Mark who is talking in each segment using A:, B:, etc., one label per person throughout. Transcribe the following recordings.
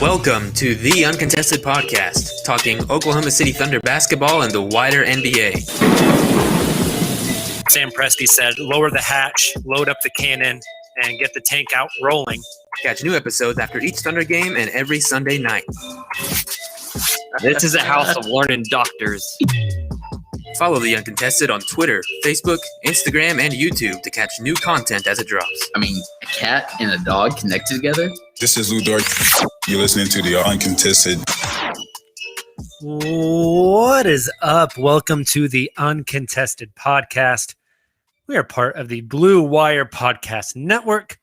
A: Welcome to the Uncontested podcast, talking Oklahoma City Thunder basketball and the wider NBA.
B: Sam Presti said, lower the hatch, load up the cannon, and get the tank out rolling.
A: Catch new episodes after each Thunder game and every Sunday night.
C: This is a house of learning doctors.
A: Follow the Uncontested on Twitter, Facebook, Instagram, and YouTube to catch new content as it drops.
D: I mean, a cat and a dog connected together?
E: This is Lou Dort. You're listening to the Uncontested.
B: What is up? Welcome to the Uncontested podcast. We are part of the Blue Wire Podcast Network,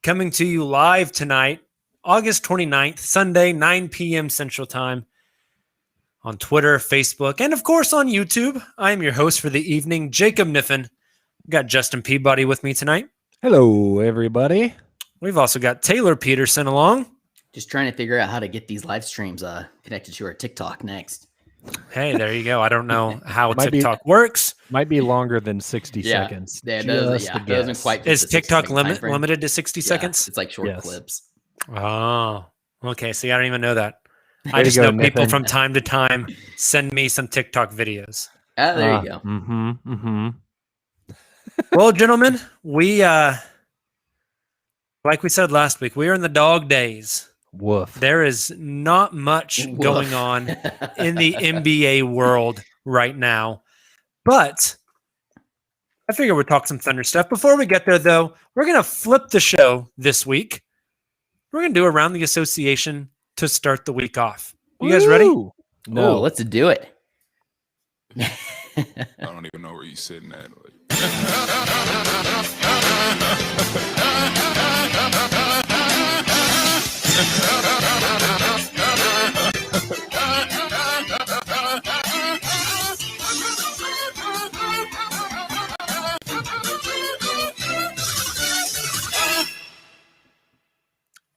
B: coming to you live tonight, August 29th, Sunday, 9 p.m. Central Time, on Twitter, Facebook, and of course on YouTube. I am your host for the evening, Jacob Niffen. We've got Justin Peabody with me tonight.
F: Hello, everybody.
B: We've also got Taylor Peterson along.
D: Just trying to figure out how to get these live streams connected to our TikTok next.
B: Hey, there you go. I don't know how TikTok works.
F: Might be longer than 60 seconds.
D: Yeah, doesn't quite.
B: Is TikTok limited to 60 seconds?
D: It's like short clips.
B: Oh, okay. See, I don't even know that. I just know people from time to time send me some TikTok videos.
D: There you go.
B: Well, gentlemen, we like we said last week, we are in the dog days.
F: Woof.
B: There is not much going on in the NBA world right now, but I figure we'll talk some Thunder stuff. Before we get there, though, we're going to flip the show this week. We're going to do Around the Association to start the week off. You guys ready?
F: No.
D: Let's do it.
E: I don't even know where you're sitting at.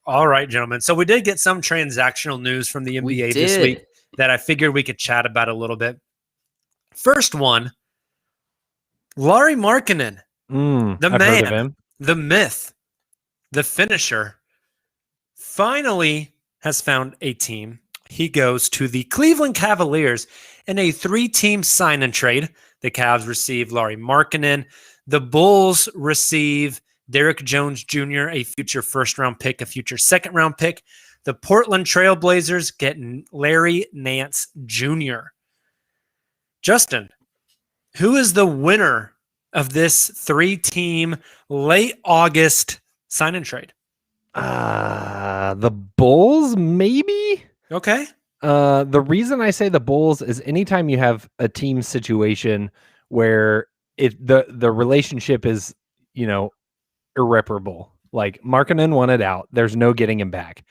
B: All right, gentlemen. So we did get some transactional news from the NBA this week that I figured we could chat about a little bit. First one, Lauri Markkanen, the man, the myth, the finisher, finally has found a team. He goes to the Cleveland Cavaliers in a 3-team sign and trade. The Cavs receive Lauri Markkanen. The Bulls receive Derrick Jones Jr., a future first-round pick, a future second-round pick. The Portland Trailblazers get Larry Nance Jr. Justin, who is the winner of this 3-team late August sign and trade?
F: The Bulls, maybe?
B: Okay.
F: The reason I say the Bulls is anytime you have a team situation where the relationship is, irreparable. Like Markkanen wanted out. There's no getting him back.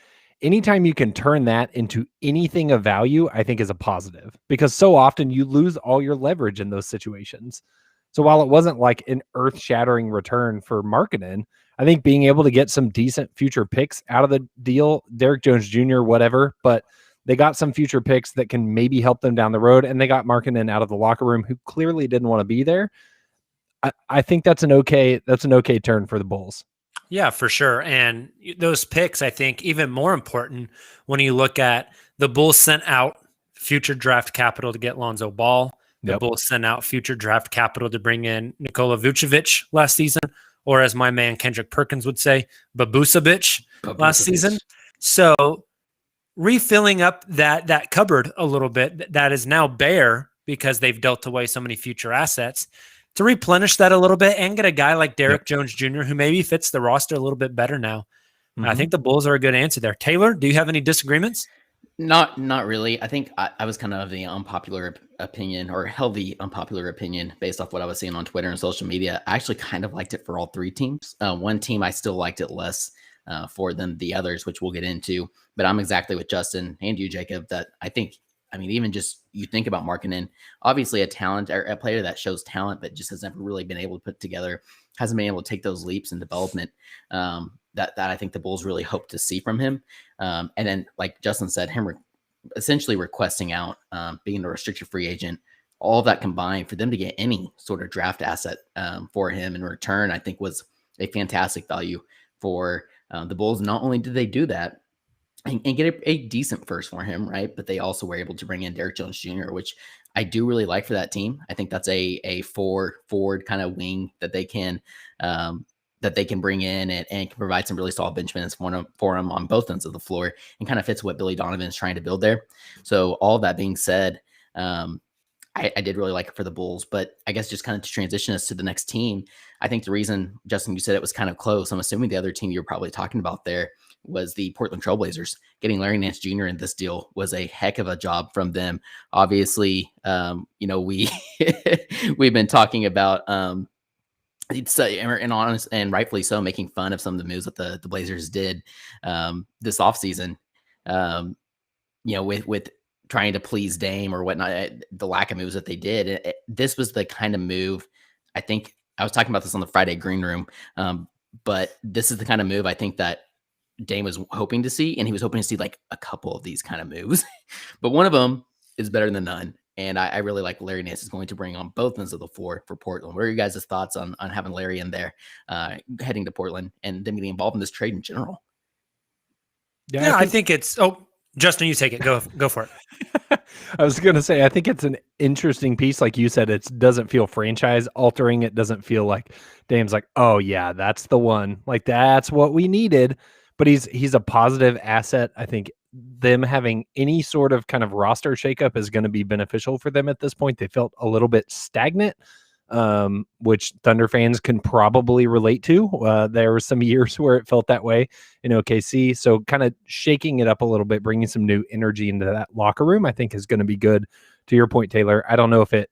F: Anytime you can turn that into anything of value, I think is a positive, because so often you lose all your leverage in those situations. So while it wasn't like an earth-shattering return for Markkanen, I think being able to get some decent future picks out of the deal, Derrick Jones Jr., whatever, but they got some future picks that can maybe help them down the road, and they got Markkanen out of the locker room, who clearly didn't want to be there. I think that's an okay turn for the Bulls.
B: Yeah, for sure. And those picks, I think, even more important when you look at the Bulls sent out future draft capital to get Lonzo Ball. The Bulls sent out future draft capital to bring in Nikola Vucevic last season, or as my man Kendrick Perkins would say, Babusevic last season. So refilling up that cupboard a little bit that is now bare because they've dealt away so many future assets, to replenish that a little bit and get a guy like Derrick Jones Jr., who maybe fits the roster a little bit better now. I think the Bulls are a good answer there. Taylor, do you have any disagreements?
D: Not really. I think I was kind of the unpopular opinion, or held the unpopular opinion based off what I was seeing on Twitter and social media. I actually kind of liked it for all 3 teams. One team I still liked it less for than the others, which we'll get into. But I'm exactly with Justin and you, Jacob, that I think, even just you think about Markkanen, obviously a talent, or a player that shows talent, but just has never really been able to put together, hasn't been able to take those leaps in development that I think the Bulls really hope to see from him. And then, like Justin said, him essentially requesting out, being a restricted free agent, all of that combined for them to get any sort of draft asset for him in return, I think was a fantastic value for The Bulls, not only did they do that and get a decent first for him, right? But they also were able to bring in Derrick Jones Jr., which I do really like for that team. I think that's a forward kind of wing that they can bring in and can provide some really solid bench minutes for him on both ends of the floor, and kind of fits what Billy Donovan is trying to build there. So all that being said, I did really like it for the Bulls, but I guess just kind of to transition us to the next team, I think the reason, Justin, you said it was kind of close, I'm assuming the other team you were probably talking about there was the Portland Trailblazers. Getting Larry Nance Jr. in this deal was a heck of a job from them. Obviously, we've been talking about, and honest and rightfully so, making fun of some of the moves that the Blazers did this offseason, with trying to please Dame or whatnot, the lack of moves that they did. This was the kind of move, I think, I was talking about this on the Friday Green Room, but this is the kind of move I think that Dame was hoping to see, and he was hoping to see like a couple of these kind of moves, but one of them is better than none. And I really like Larry Nance is going to bring on both ends of the floor for Portland. What are your guys' thoughts on having Larry in there, heading to Portland, and them getting involved in this trade in general?
B: Yeah, I think it's. Oh, Justin, you take it. Go for it.
F: I was going to say, I think it's an interesting piece. Like you said, it doesn't feel franchise altering. It doesn't feel like Dame's like, oh yeah, that's the one. Like that's what we needed. But he's a positive asset. I think them having any sort of kind of roster shakeup is going to be beneficial for them at this point. They felt a little bit stagnant, which Thunder fans can probably relate to. There were some years where it felt that way in OKC. So kind of shaking it up a little bit, bringing some new energy into that locker room, I think is going to be good. To your point, Taylor, I don't know if it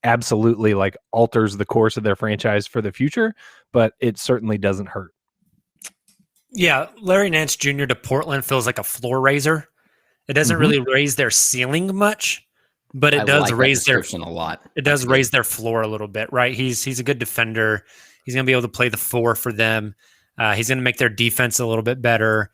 F: absolutely like alters the course of their franchise for the future, but it certainly doesn't hurt.
B: Yeah, Larry Nance Jr. to Portland feels like a floor raiser. It doesn't really raise their ceiling much, but it does raise their
D: a lot.
B: It does raise their floor a little bit, right? He's a good defender. He's going to be able to play the 4 for them. He's going to make their defense a little bit better.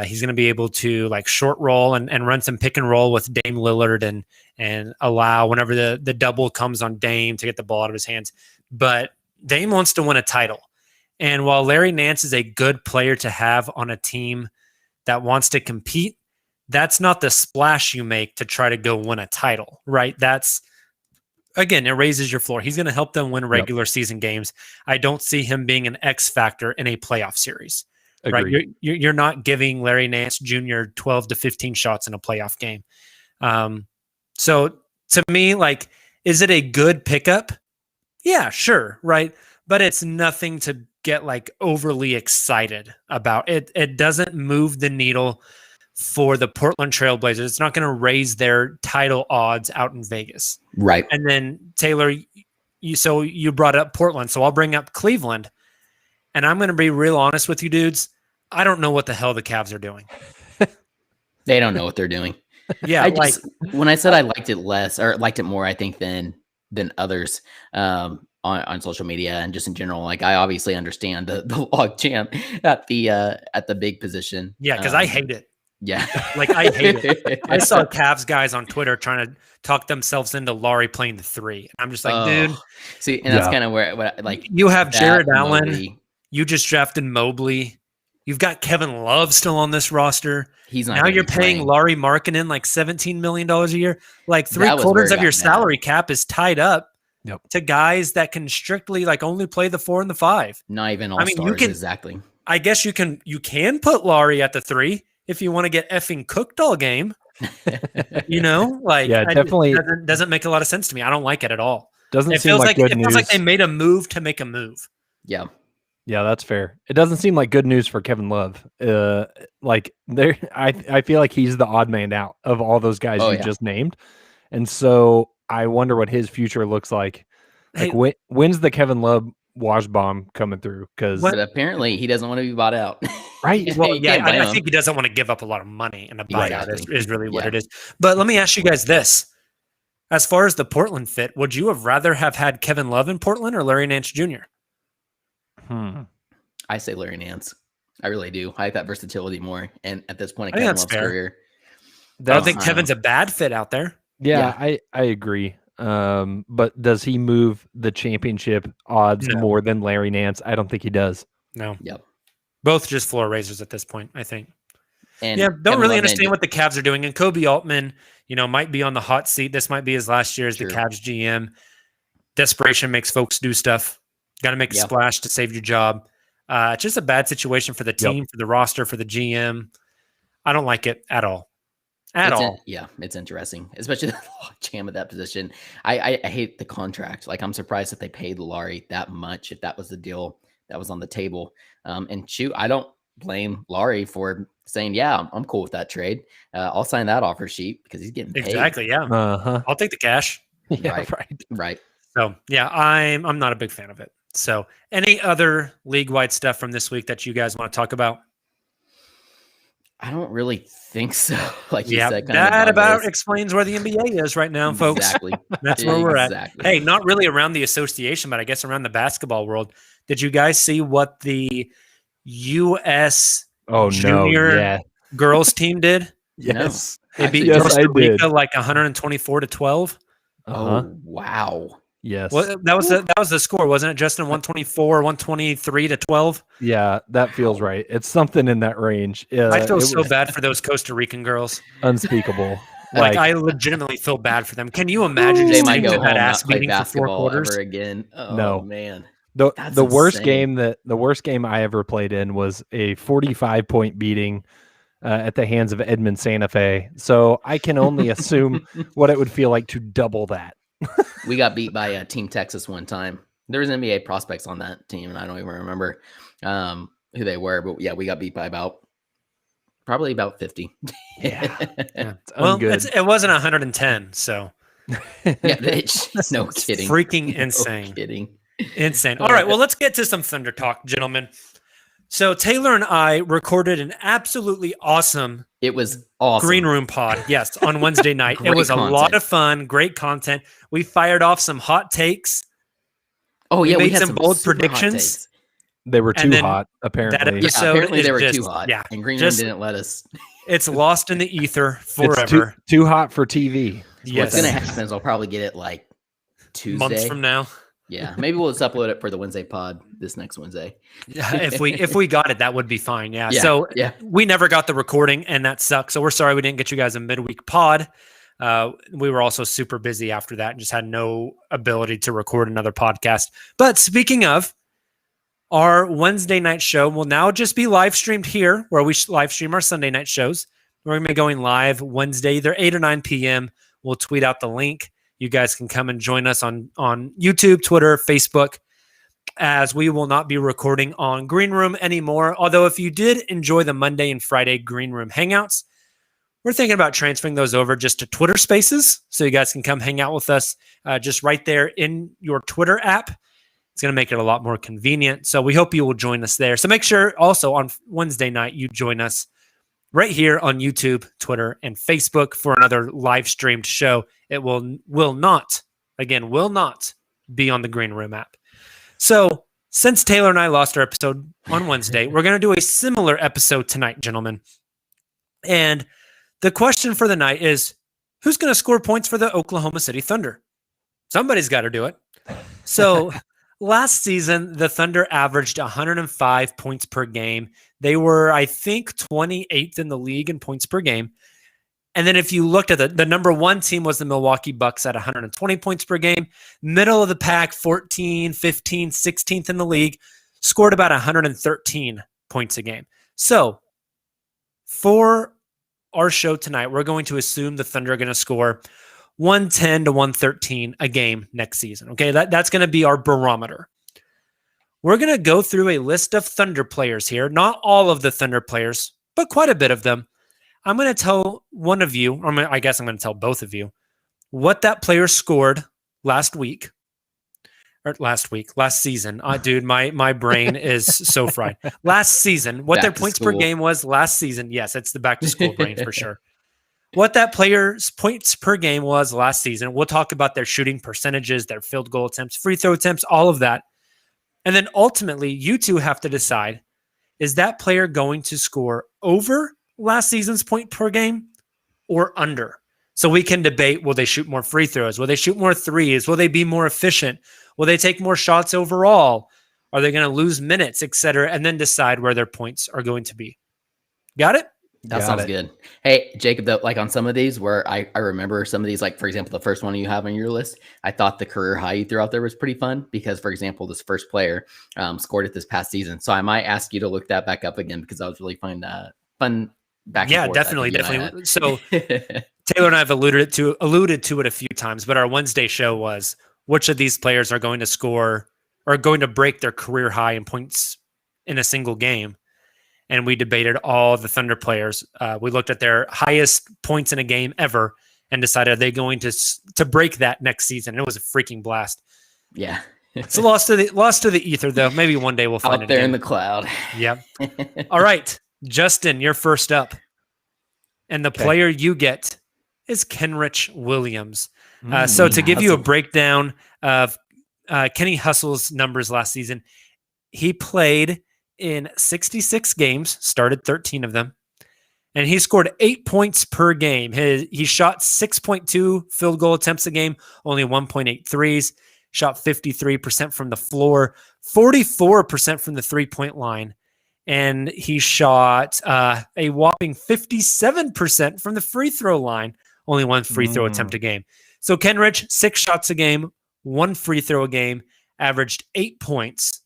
B: He's going to be able to like short roll and run some pick and roll with Dame Lillard and allow whenever the double comes on Dame to get the ball out of his hands. But Dame wants to win a title. And while Larry Nance is a good player to have on a team that wants to compete, that's not the splash you make to try to go win a title, right? That's, again, it raises your floor. He's going to help them win regular season games. I don't see him being an X factor in a playoff series,
F: Agreed.
B: right? You're not giving Larry Nance Jr. 12 to 15 shots in a playoff game. So to me, like, is it a good pickup? Yeah, sure, right? But it's nothing to get like overly excited about. It doesn't move the needle for the Portland Trailblazers. It's not going to raise their title odds out in Vegas.
D: Right.
B: And then Taylor, you brought up Portland, so I'll bring up Cleveland. And I'm going to be real honest with you dudes. I don't know what the hell the Cavs are doing.
D: They don't know what they're doing.
B: Yeah.
D: When I said I liked it less or liked it more, I think than others, on social media and just in general, like I obviously understand the log jam at the big position.
B: Yeah, because I hate it.
D: Yeah,
B: like I hate it. I saw Cavs guys on Twitter trying to talk themselves into Laurie playing the 3. I'm just like, dude.
D: See, and that's kind of where like
B: you have Jared Allen.
D: Mobley.
B: You just drafted Mobley. You've got Kevin Love still on this roster.
D: He's not.
B: Now you're paying Laurie Markkinen like $17 million a year. Like 3/4 of your salary cap is tied up.
F: Yep.
B: To guys that can strictly like only play the 4 and the 5.
D: Not even all stars, exactly.
B: I guess you can put Laurie at the 3 if you want to get effing cooked all game. Like
F: yeah, definitely
B: doesn't make a lot of sense to me. I don't like it at all.
F: Doesn't seem like good news.
B: It feels like they made a move to make a move.
D: Yeah.
F: Yeah, that's fair. It doesn't seem like good news for Kevin Love. I feel like he's the odd man out of all those guys just named. And so I wonder what his future looks like. Like when's the Kevin Love wash bomb coming through?
D: But apparently he doesn't want to be bought out.
F: Right.
B: Well, yeah, I think he doesn't want to give up a lot of money in a buyout is really what it is. But let me ask you guys this. As far as the Portland fit, would you have rather have had Kevin Love in Portland or Larry Nance Jr.?
D: I say Larry Nance. I really do. I like that versatility more. And at this point in
B: I
D: Kevin Love's career,
B: I don't think Kevin's a bad fit out there.
F: Yeah. I agree. But does he move the championship odds more than Larry Nance? I don't think he does.
B: No.
D: Yep.
B: Both just floor raisers at this point, I think.
D: And
B: don't
D: Kevin
B: really
D: Love
B: understand
D: ended-
B: what the Cavs are doing. And Kobe Altman, might be on the hot seat. This might be his last year as the
D: True.
B: Cavs GM. Desperation makes folks do stuff. Got to make a splash to save your job. Just a bad situation for the team, for the roster, for the GM. I don't like it at all.
D: It's interesting, especially the GM at that position. I hate the contract. Like, I'm surprised that they paid Larry that much if that was the deal that was on the table. And shoot, I don't blame Larry for saying, yeah, I'm cool with that trade. I'll sign that offer sheet because he's getting paid.
B: Exactly, yeah. I'll take the cash.
F: Yeah,
D: Right.
B: So, yeah, I'm not a big fan of it. So, any other league-wide stuff from this week that you guys want to talk about?
D: I don't really think so. Like you said,
B: that about explains where the NBA is right now, folks.
D: Exactly.
B: That's where we're at. Hey, not really around the association, but I guess around the basketball world. Did you guys see what the U.S. junior girls team did?
F: Yes.
B: They beat Costa Rica like 124-12.
D: Oh, wow.
F: Yes.
B: Well, that was the score, wasn't it, Justin? 124, 123-12.
F: Yeah, that feels right. It's something in that range.
B: I feel so bad for those Costa Rican girls.
F: Unspeakable.
B: Like, I legitimately feel bad for them. Can you imagine
D: they
B: just
D: might go
B: that
D: home
B: ass
D: not play
B: beating for 4 quarters
D: ever again? Oh,
F: no,
D: man.
F: The worst game I ever played in was a 45-point beating at the hands of Edmond Santa Fe. So I can only assume what it would feel like to double that.
D: We got beat by Team Texas one time. There was NBA prospects on that team, and I don't even remember who they were. But yeah, we got beat by probably about 50.
B: Yeah. Well, it wasn't 110, so
D: it's no kidding.
B: Freaking insane.
D: No kidding.
B: Insane. All right, well, let's get to some Thunder talk, gentlemen. So Taylor and I recorded an absolutely awesome Green Room pod, yes, on Wednesday night. It was a lot of fun, great content. We fired off some hot takes.
D: Oh, yeah,
B: we made some bold predictions.
F: They were too hot, apparently.
D: Apparently they were too hot. Yeah, and Green Room didn't let us.
B: It's lost in the ether forever.
F: It's too hot for TV.
D: Yes. What's going to happen is I'll probably get it like Tuesday.
B: Months from now.
D: Yeah, maybe we'll just upload it for the Wednesday pod this next Wednesday.
B: Yeah, if we got it, that would be fine. Yeah. So we never got the recording, and that sucks. So we're sorry we didn't get you guys a midweek pod. We were also super busy after that and just had no ability to record another podcast. But speaking of, our Wednesday night show will now just be live streamed here, where we live stream our Sunday night shows. We're going to be going live Wednesday, either 8 or 9 p.m. We'll tweet out the link. You guys can come and join us on YouTube, Twitter, Facebook, as we will not be recording on Green Room anymore. Although if you did enjoy the Monday and Friday Green Room Hangouts, we're thinking about transferring those over just to Twitter Spaces, so you guys can come hang out with us just right there in your Twitter app. It's going to make it a lot more convenient. So we hope you will join us there. So make sure also on Wednesday night you join us right here on YouTube, Twitter, and Facebook for another live streamed show. It will not be on the Green Room app. So since Taylor and I lost our episode on Wednesday, we're going to do a similar episode tonight, gentlemen. And the question for the night is, who's going to score points for the Oklahoma City Thunder? Somebody's got to do it. So last season, the Thunder averaged 105 points per game. They were, I think, 28th in the league in points per game. And then if you looked at the number one team was the Milwaukee Bucks at 120 points per game. Middle of the pack, 14, 15, 16th in the league, scored about 113 points a game. So for our show tonight, we're going to assume the Thunder are going to score 110 to 113 a game next season. Okay, that's going to be our barometer. We're going to go through a list of Thunder players here. Not all of the Thunder players, but quite a bit of them. I'm going to tell one of you, or I guess I'm going to tell both of you, what that player scored last season. Dude, my brain is so fried. Last season, what their points per game was last season. Yes, it's the back to school brain for sure. What that player's points per game was last season. We'll talk about their shooting percentages, their field goal attempts, free throw attempts, all of that. And then ultimately, you two have to decide, is that player going to score over last season's point per game or under? So we can debate, will they shoot more free throws? Will they shoot more threes? Will they be more efficient? Will they take more shots overall? Are they going to lose minutes, etc., and then decide where their points are going to be? Got it?
D: That sounds good. Hey, Jacob, though, like on some of these where I remember some of these, like, for example, the first one you have on your list, I thought the career high you threw out there was pretty fun because, for example, this first player scored it this past season. So I might ask you to look that back up again because that was really fun back and forth.
B: Definitely. So Taylor and I have alluded to it a few times, but our Wednesday show was which of these players are going to score or going to break their career high in points in a single game. And we debated all the Thunder players. We looked at their highest points in a game ever and decided, are they going to break that next season? And it was a freaking blast.
D: Yeah.
B: It's a lost to the ether, though. Maybe one day we'll find it
D: out there
B: again.
D: in the cloud.
B: Yep. All right, Justin, you're first up. And the player you get is Kenrich Williams. So to give you a breakdown of Kenny Hustle's numbers last season, he played in 66 games, started 13 of them, and he scored 8 points per game. He shot 6.2 field goal attempts a game, only 1.8 threes, shot 53% from the floor, 44% from the three-point line, and he shot a whopping 57% from the free throw line, only one free throw attempt a game. So Kenrich, 6 shots a game, 1 free throw a game, averaged 8 points.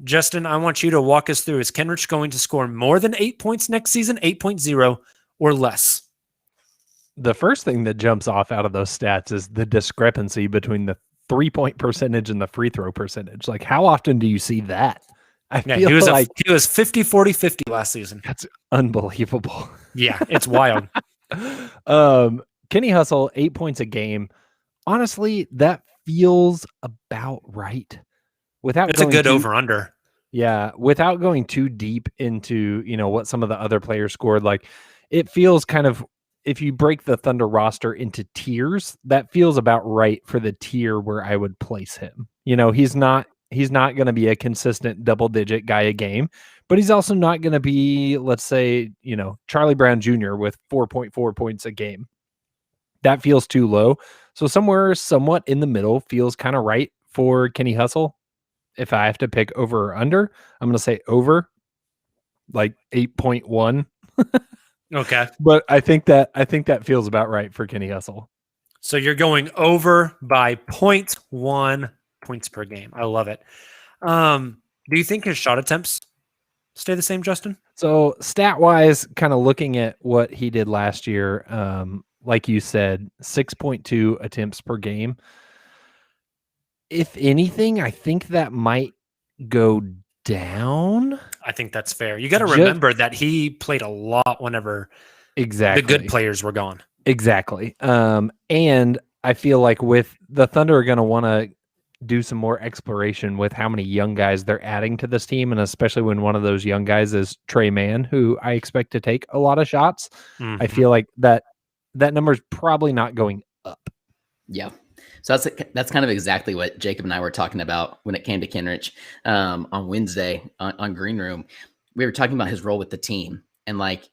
B: Justin, I want you to walk us through. Is Kenrich going to score more than 8 points next season, 8.0 or less?
F: The first thing that jumps off out of those stats is the discrepancy between the 3-point percentage and the free throw percentage. Like, how often do you see that?
B: He was 50, 40, 50 last season.
F: That's unbelievable.
B: Yeah, it's wild.
F: Kenny Hustle, 8 points a game. Honestly, that feels about right.
B: It's a good over-under.
F: Yeah, without going too deep into, what some of the other players scored, like it feels kind of, if you break the Thunder roster into tiers, that feels about right for the tier where I would place him. He's not going to be a consistent double-digit guy a game, but he's also not going to be, let's say, Charlie Brown Jr. with 4.4 points a game. That feels too low. So somewhere somewhat in the middle feels kind of right for Kenny Hustle. If I have to pick over or under, I'm going to say over, like 8.1.
B: Okay.
F: But I think that feels about right for Kenny Hustle.
B: So you're going over by 0.1 points per game. I love it. Do you think his shot attempts stay the same, Justin?
F: So stat-wise, kind of looking at what he did last year, like you said, 6.2 attempts per game. If anything, I think that might go down.
B: I think that's fair. You got to remember that he played a lot whenever the good players were gone.
F: Exactly. And I feel like with the Thunder are going to want to do some more exploration with how many young guys they're adding to this team, and especially when one of those young guys is Trey Mann, who I expect to take a lot of shots. Mm-hmm. I feel like that number is probably not going up.
D: Yeah. So that's kind of exactly what Jacob and I were talking about when it came to Kenrich on Wednesday on Green Room. We were talking about his role with the team. And like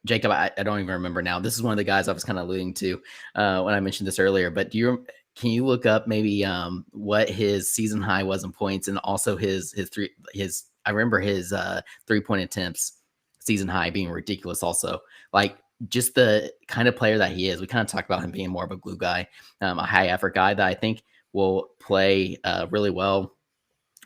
D: Jacob, I don't even remember now. This is one of the guys I was kind of alluding to when I mentioned this earlier. But can you look up maybe what his season high was in points, and also his I remember his 3-point attempts season high being ridiculous. Also, like, just the kind of player that he is. We kind of talk about him being more of a glue guy, a high effort guy that I think will play really well,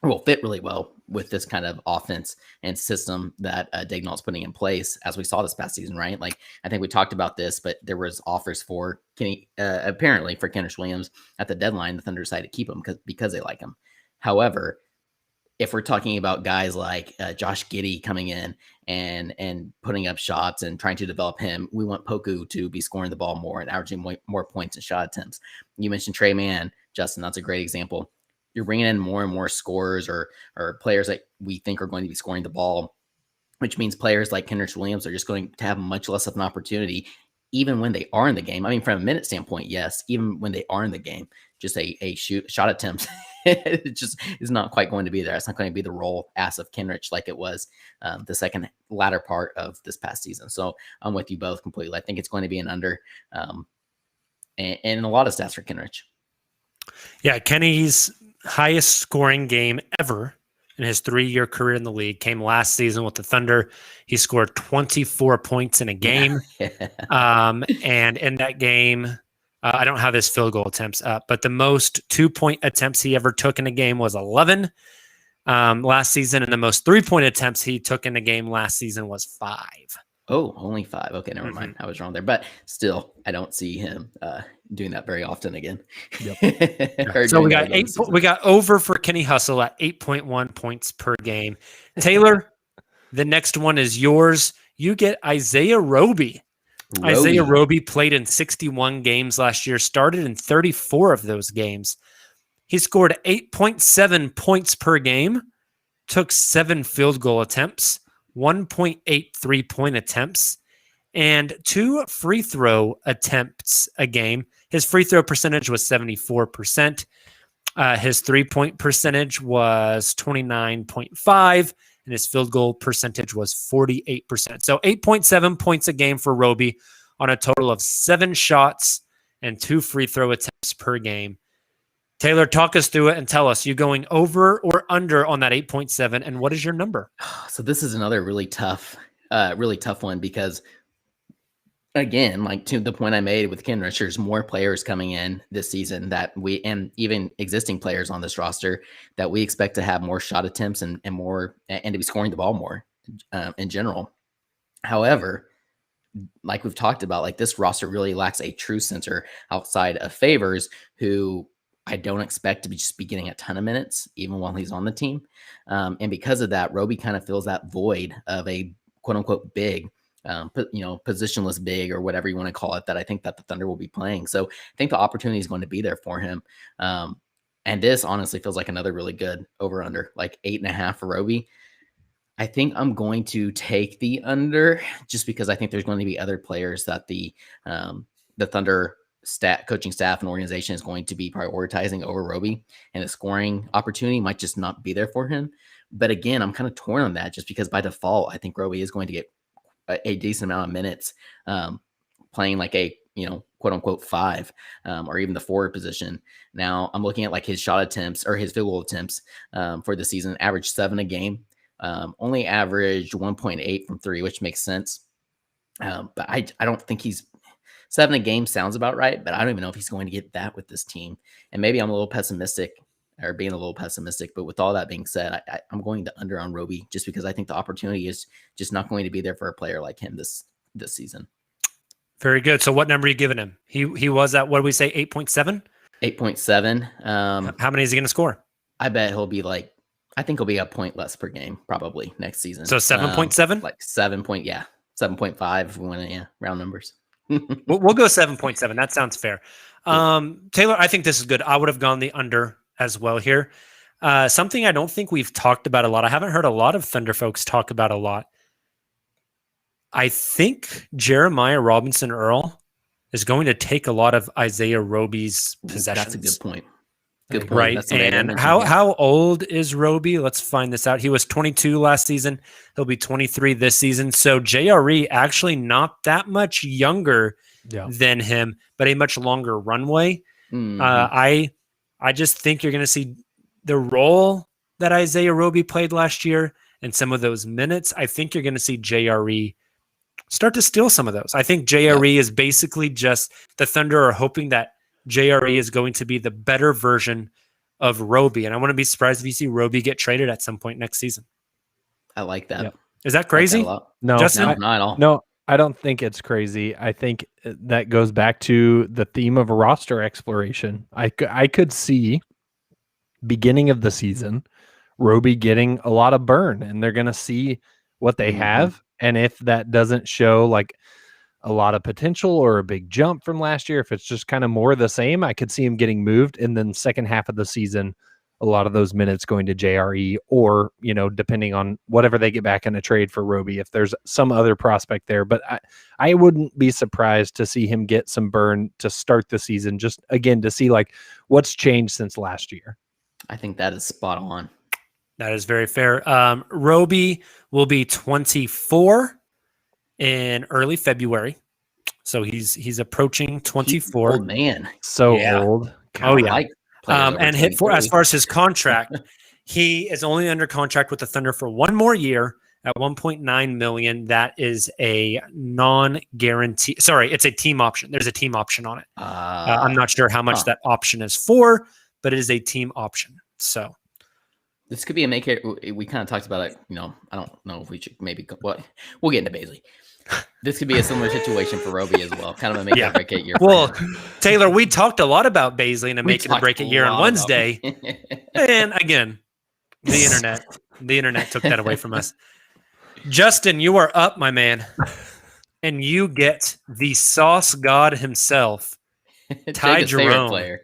D: or will fit really well with this kind of offense and system that Daigneault's putting in place, as we saw this past season, right? Like, I think we talked about this, but there was offers for Kenny, apparently for Kenrich Williams at the deadline. The Thunder decided to keep him because they like him. However, if we're talking about guys like Josh Giddey coming in and putting up shots and trying to develop him, we want Poku to be scoring the ball more and averaging more points and shot attempts. You mentioned Trey Mann, Justin. That's a great example. You're bringing in more and more scorers or players that we think are going to be scoring the ball, which means players like Kenrich Williams are just going to have much less of an opportunity, even when they are in the game. I mean, from a minute standpoint, yes, even when they are in the game, just a shot attempt, it just is not quite going to be there. It's not going to be the role as of Kenrich like it was the latter part of this past season. So I'm with you both completely. I think it's going to be an under and a lot of stats for Kenrich.
B: Yeah, Kenny's highest scoring game ever in his 3-year career in the league. Came last season with the Thunder. He scored 24 points in a game. And in that game, I don't have his field goal attempts up, but the most 2-point attempts he ever took in a game was 11 last season. And the most 3-point attempts he took in a game last season was 5.
D: Oh, only 5. Okay, never mind. I was wrong there. But still, I don't see him doing that very often again.
B: Yep. So we got we got over for Kenny Hustle at 8.1 points per game. Taylor, the next one is yours. You get Isaiah Roby. Isaiah Roby played in 61 games last year, started in 34 of those games. He scored 8.7 points per game, took 7 field goal attempts, 1.8 3-point attempts, and 2 free throw attempts a game. His free throw percentage was 74%. His 3-point percentage was 29.5%, and his field goal percentage was 48%. So 8.7 points a game for Roby on a total of 7 shots and 2 free throw attempts per game. Taylor, talk us through it and tell us, you going over or under on that 8.7, and what is your number?
D: So this is another really tough one because, again, like to the point I made with Kenrich, there's more players coming in this season and even existing players on this roster that we expect to have more shot attempts and more and to be scoring the ball more in general. However, like we've talked about, like this roster really lacks a true center outside of Favors, who I don't expect to be getting a ton of minutes, even while he's on the team. And because of that, Roby kind of fills that void of a quote unquote big, positionless big or whatever you want to call it, that I think that the Thunder will be playing. So I think the opportunity is going to be there for him. And this honestly feels like another really good over under, like 8.5 for Roby. I think I'm going to take the under just because I think there's going to be other players that the Thunder coaching staff and organization is going to be prioritizing over Roby, and the scoring opportunity might just not be there for him. But again, I'm kind of torn on that just because by default, I think Roby is going to get a decent amount of minutes playing like a, quote unquote 5 or even the forward position. Now I'm looking at like his shot attempts or his field goal attempts for the season, average 7 a game, only averaged 1.8 from 3, which makes sense. But I don't think 7 a game sounds about right, but I don't even know if he's going to get that with this team. And maybe I'm a little pessimistic or being a little pessimistic, but with all that being said, I'm going to under on Roby just because I think the opportunity is just not going to be there for a player like him this season.
B: Very good. So what number are you giving him? He was at, what did we say, 8.7?
D: 8.7.
B: How many is he going to score?
D: I bet he'll be I think he'll be a point less per game probably next season.
B: So 7.7?
D: Like 7.5 if we want to, round numbers.
B: We'll go 7.7. That sounds fair. Taylor, I think this is good. I would have gone the under as well here. Something I don't think we've talked about a lot. I haven't heard a lot of Thunder folks talk about a lot. I think Jeremiah Robinson Earl is going to take a lot of Isaiah Roby's possessions.
D: That's a good point. Good point.
B: Right. And how old is Roby? Let's find this out. He was 22 last season. He'll be 23 this season. So JRE actually not that much younger than him, but a much longer runway. Mm-hmm. I just think you're going to see the role that Isaiah Roby played last year and some of those minutes. I think you're going to see JRE start to steal some of those. I think JRE is basically just the Thunder are hoping that JRE is going to be the better version of Roby. And I wouldn't be surprised if you see Roby get traded at some point next season.
D: I like that.
B: Yep. Is that crazy?
F: No,
B: Justin?
D: Not at all.
F: No, I don't think it's crazy. I think that goes back to the theme of roster exploration. I could see beginning of the season, Roby getting a lot of burn, and they're going to see what they have. And if that doesn't show like a lot of potential or a big jump from last year, if it's just kind of more of the same, I could see him getting moved. And then second half of the season, a lot of those minutes going to JRE or, depending on whatever they get back in a trade for Roby, if there's some other prospect there. But I wouldn't be surprised to see him get some burn to start the season, just again, to see like what's changed since last year.
D: I think that is spot on.
B: That is very fair. Roby will be 24 in early February. So he's approaching 24.
D: Old man.
F: So old.
B: God, and hit for as far as his contract, He is only under contract with the Thunder for one more year at $1.9 million. That is a non-guarantee. Sorry, it's a team option. There's a team option on it. I'm not sure how much that option is for, but it is a team option. So
D: this could be a make it. We kind of talked about it. I don't know if we should maybe. We'll get into Baisley. This could be a similar situation for Roby as well. Kind of a make it break it year.
B: Well, Taylor, we talked a lot about Baisley and a make it or break it year on Wednesday, and again, the internet took that away from us. Justin, you are up, my man, and you get the sauce god himself, Ty Jerome.
D: Player.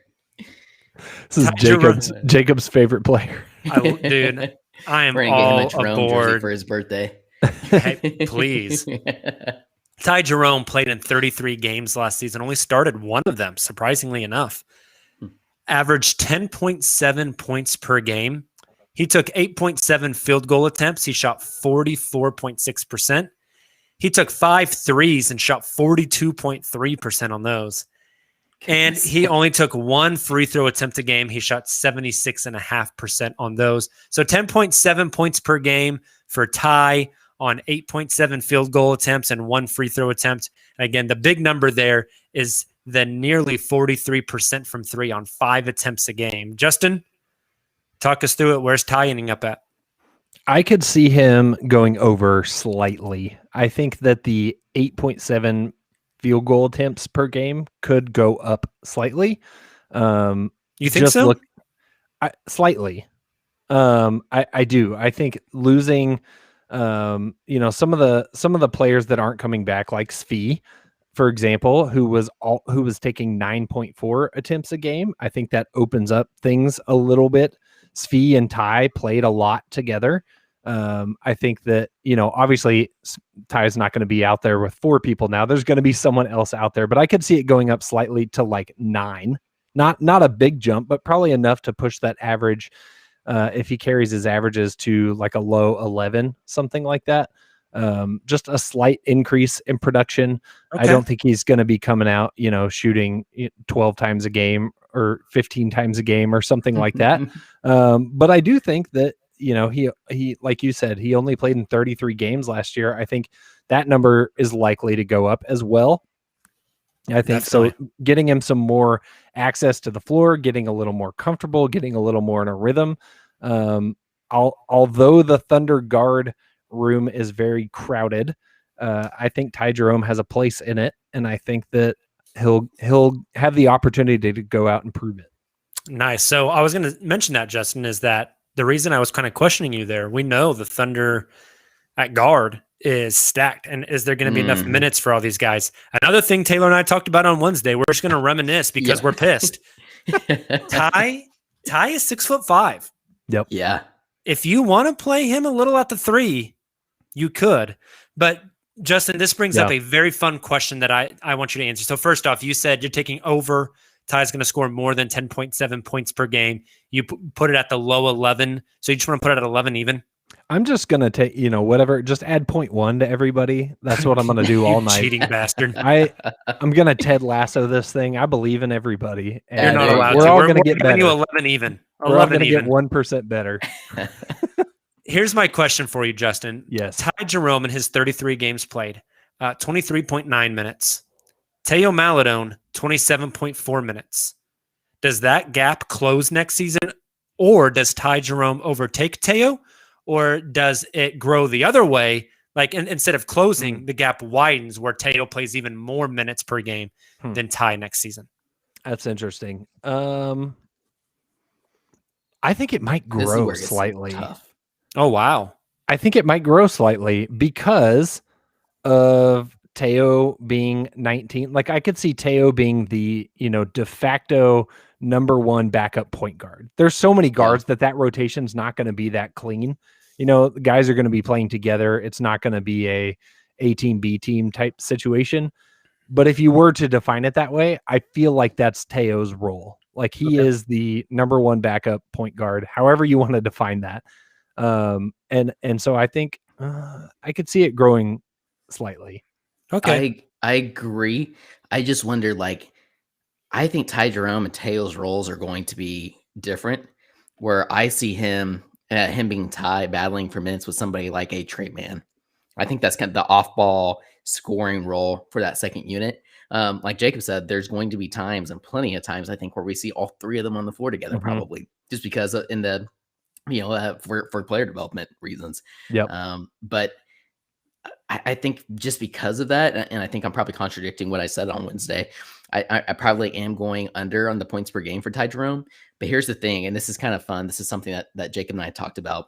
F: This is Jacob's favorite player.
B: Dude, I am all aboard
D: for his birthday.
B: Hey, please. Ty Jerome played in 33 games last season, only started one of them, surprisingly enough. Averaged 10.7 points per game. He took 8.7 field goal attempts. He shot 44.6%. He took 5 threes and shot 42.3% on those. And he only took 1 free throw attempt a game. He shot 76.5% on those. So 10.7 points per game for Ty on 8.7 field goal attempts and 1 free throw attempt. And again, the big number there is the nearly 43% from 3 on 5 attempts a game. Justin, talk us through it. Where's Ty ending up at?
F: I could see him going over slightly. I think that the 8.7 field goal attempts per game could go up slightly.
B: You think so?
F: Slightly. I do. I think losing, some of the players that aren't coming back, like Svi, for example, who was taking 9.4 attempts a game. I think that opens up things a little bit. Svi and Ty played a lot together. I think that, obviously Ty's not going to be out there with 4 people now. There's going to be someone else out there, but I could see it going up slightly to like 9. Not a big jump, but probably enough to push that average. If he carries his averages to like a low 11, something like that. Just a slight increase in production. Okay. I don't think he's going to be coming out, shooting 12 times a game or 15 times a game or something like that. But I do think that, he, like you said, he only played in 33 games last year. I think that number is likely to go up as well. I think so. Getting him some more access to the floor, getting a little more comfortable, getting a little more in a rhythm. Although the Thunder guard room is very crowded, I think Ty Jerome has a place in it, and I think that he'll have the opportunity to go out and prove it.
B: Nice. So I was going to mention that, Justin, is that the reason I was kind of questioning you there. We know the Thunder at guard is stacked, and is there going to be enough minutes for all these guys? Another thing Taylor and I talked about on Wednesday, we're just going to reminisce because we're pissed. Ty is 6'5".
F: Yep.
D: Yeah.
B: If you want to play him a little at the 3, you could. But Justin, this brings up a very fun question that I want you to answer. So first off, you said you're taking over. Ty's going to score more than 10.7 points per game. You put it at the low 11. So you just want to put it at 11 even?
F: I'm just going to take, whatever, just add 0.1 to everybody. That's what I'm going to do all night.
B: Cheating bastard.
F: I'm going to Ted Lasso this thing. I believe in everybody. And
B: you're not allowed
F: we're
B: to.
F: all going to get better.
B: You 11 even.
F: We're all going to get 1% better.
B: Here's my question for you, Justin.
F: Yes.
B: Ty Jerome in his 33 games played, 23.9 minutes. Teo Maladone, 27.4 minutes. Does that gap close next season, or does Ty Jerome overtake Teo, or does it grow the other way? Like instead of closing, the gap widens where Teo plays even more minutes per game than Ty next season.
F: That's interesting. I think it might grow slightly.
B: Oh, wow.
F: I think it might grow slightly because of Teo being 19. Like I could see Teo being the, de facto number 1 backup point guard. There's so many guards that rotation's not going to be that clean. The guys are going to be playing together. It's not going to be A team, B team type situation. But if you were to define it that way, I feel like that's Teo's role. Like he is the number 1 backup point guard, however you want to define that. And so I think I could see it growing slightly.
D: Okay. I agree. I just wonder, I think Ty Jerome and Teo's roles are going to be different, where I see him him being battling for minutes with somebody like a Trey Man. I think that's kind of the off-ball scoring role for that second unit. Like Jacob said, there's going to be times, and plenty of times, I think, where we see all three of them on the floor together, probably just because in the, for player development reasons.
F: Yep.
D: But I think just because of that, and I think I'm probably contradicting what I said on Wednesday, I probably am going under on the points per game for Ty Jerome. But here's the thing, and this is kind of fun. This is something that Jacob and I talked about.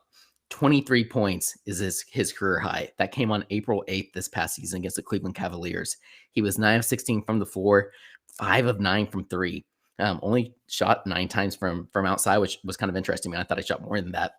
D: 23 points is his career high. That came on April 8th this past season against the Cleveland Cavaliers. He was 9 of 16 from the floor, 5 of 9 from three. Only shot 9 times from outside, which was kind of interesting. I thought I shot more than that.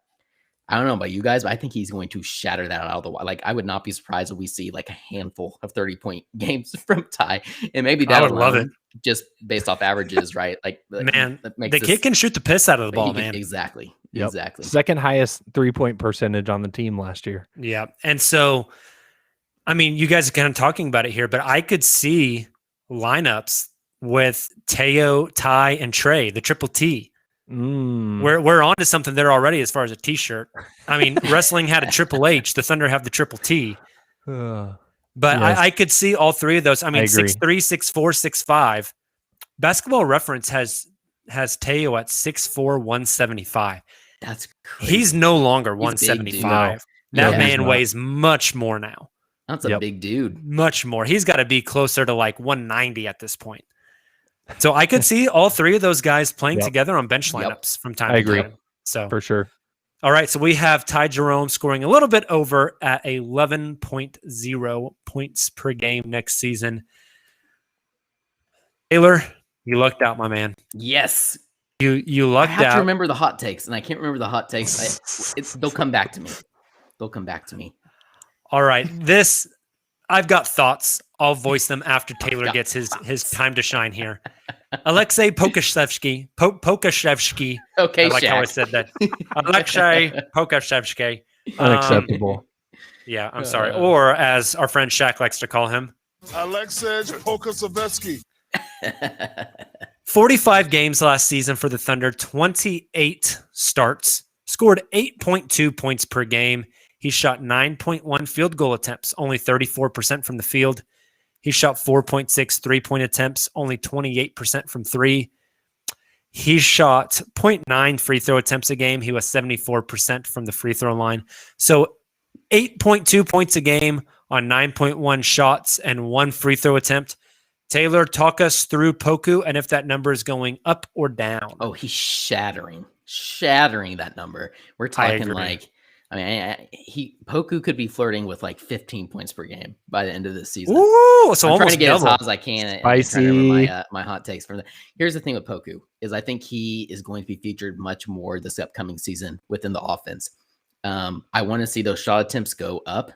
D: I don't know about you guys, but I think he's going to shatter that out of the way. Like, I would not be surprised if we see like a handful of 30-point games from Ty, and maybe that
B: I would love it
D: just based off averages, right? Like,
B: man, the kid can shoot the piss out of the ball, man.
D: Exactly.
F: Yep.
D: Exactly.
F: Second highest 3-point percentage on the team last year.
B: Yeah. And so, I mean, you guys are kind of talking about it here, but I could see lineups with Teo, Ty, and Trey, the triple T. We're on to something there already as far as a T-shirt. I mean, wrestling had a Triple H. The Thunder have the triple T. But yes. I could see all three of those. I mean, 6'3", 6'4", 6'5". Basketball Reference has Teo at 6'4", 175.
D: That's crazy.
B: He's no longer 175. That man weighs much more now.
D: That's a big dude.
B: Much more. He's got to be closer to like 190 at this point. So I could see all three of those guys playing together on bench lineups from time to time. So
F: for sure.
B: All right. So we have Ty Jerome scoring a little bit over at 11.0 points per game next season. Taylor, you lucked out, my man.
D: Yes.
B: You lucked out.
D: I have to remember the hot takes, and I can't remember the hot takes. They'll come back to me. They'll come back to me.
B: All right. I've got thoughts. I'll voice them after Taylor gets his time to shine here. Alexei Pokashevsky. Pokashevsky.
D: Okay,
B: I like how I said that. Alexei Pokashevsky.
F: Unacceptable.
B: Yeah, I'm sorry. Or as our friend Shaq likes to call him,
E: Alexei Pokashevsky.
B: 45 games last season for the Thunder, 28 starts, scored 8.2 points per game. He shot 9.1 field goal attempts, only 34% from the field. He shot 4.6 3-point attempts, only 28% from three. He shot 0.9 free throw attempts a game. He was 74% from the free throw line. So 8.2 points a game on 9.1 shots and 1 free throw attempt. Taylor, talk us through Poku and if that number is going up or down.
D: Oh, he's shattering that number. We're talking Poku could be flirting with like 15 points per game by the end of this season.
B: Ooh, so
D: I'm
B: almost
D: trying to get
B: double.
D: as hot as I can.
F: Spicy.
D: My hot takes from that. Here's the thing with Poku is I think he is going to be featured much more this upcoming season within the offense. I want to see those shot attempts go up,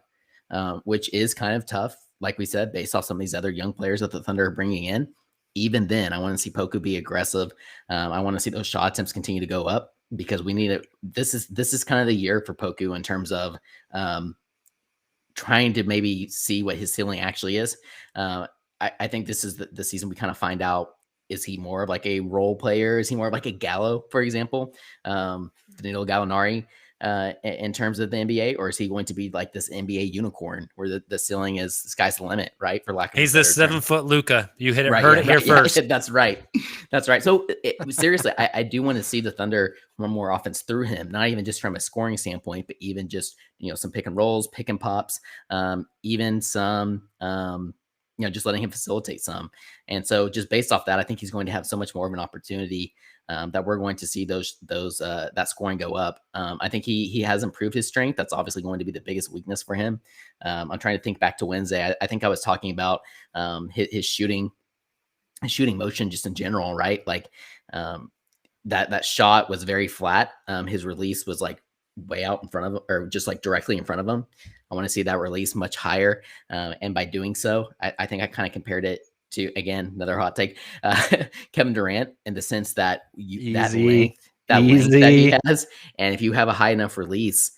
D: which is kind of tough. Like we said, based off some of these other young players that the Thunder are bringing in. Even then, I want to see Poku be aggressive. I want to see those shot attempts continue to go up because we need it. This is kind of the year for Poku in terms of trying to maybe see what his ceiling actually is. I think this is the season we kind of find out, is he more of like a role player? Is he more of like a Gallo, for example? Danilo Gallinari in terms of the NBA, or is he going to be like this NBA unicorn where the ceiling is the sky's the limit, right? For lack of
B: He's the 7-foot Luka. You hit it, heard it here first.
D: Yeah, that's right. That's right. So seriously, I do want to see the Thunder run more offense through him, not even just from a scoring standpoint, but even just, some pick and rolls, pick and pops, even some, just letting him facilitate some. And so just based off that, I think he's going to have so much more of an opportunity that we're going to see that scoring go up. I think he has improved his strength. That's obviously going to be the biggest weakness for him. I'm trying to think back to Wednesday. I think I was talking about his shooting motion just in general, right? Like that shot was very flat. His release was like way out in front of him, or just like directly in front of him. I want to see that release much higher. And by doing so, I think I kind of compared it to, again, another hot take, Kevin Durant, in the sense that that length that he has. And if you have a high enough release,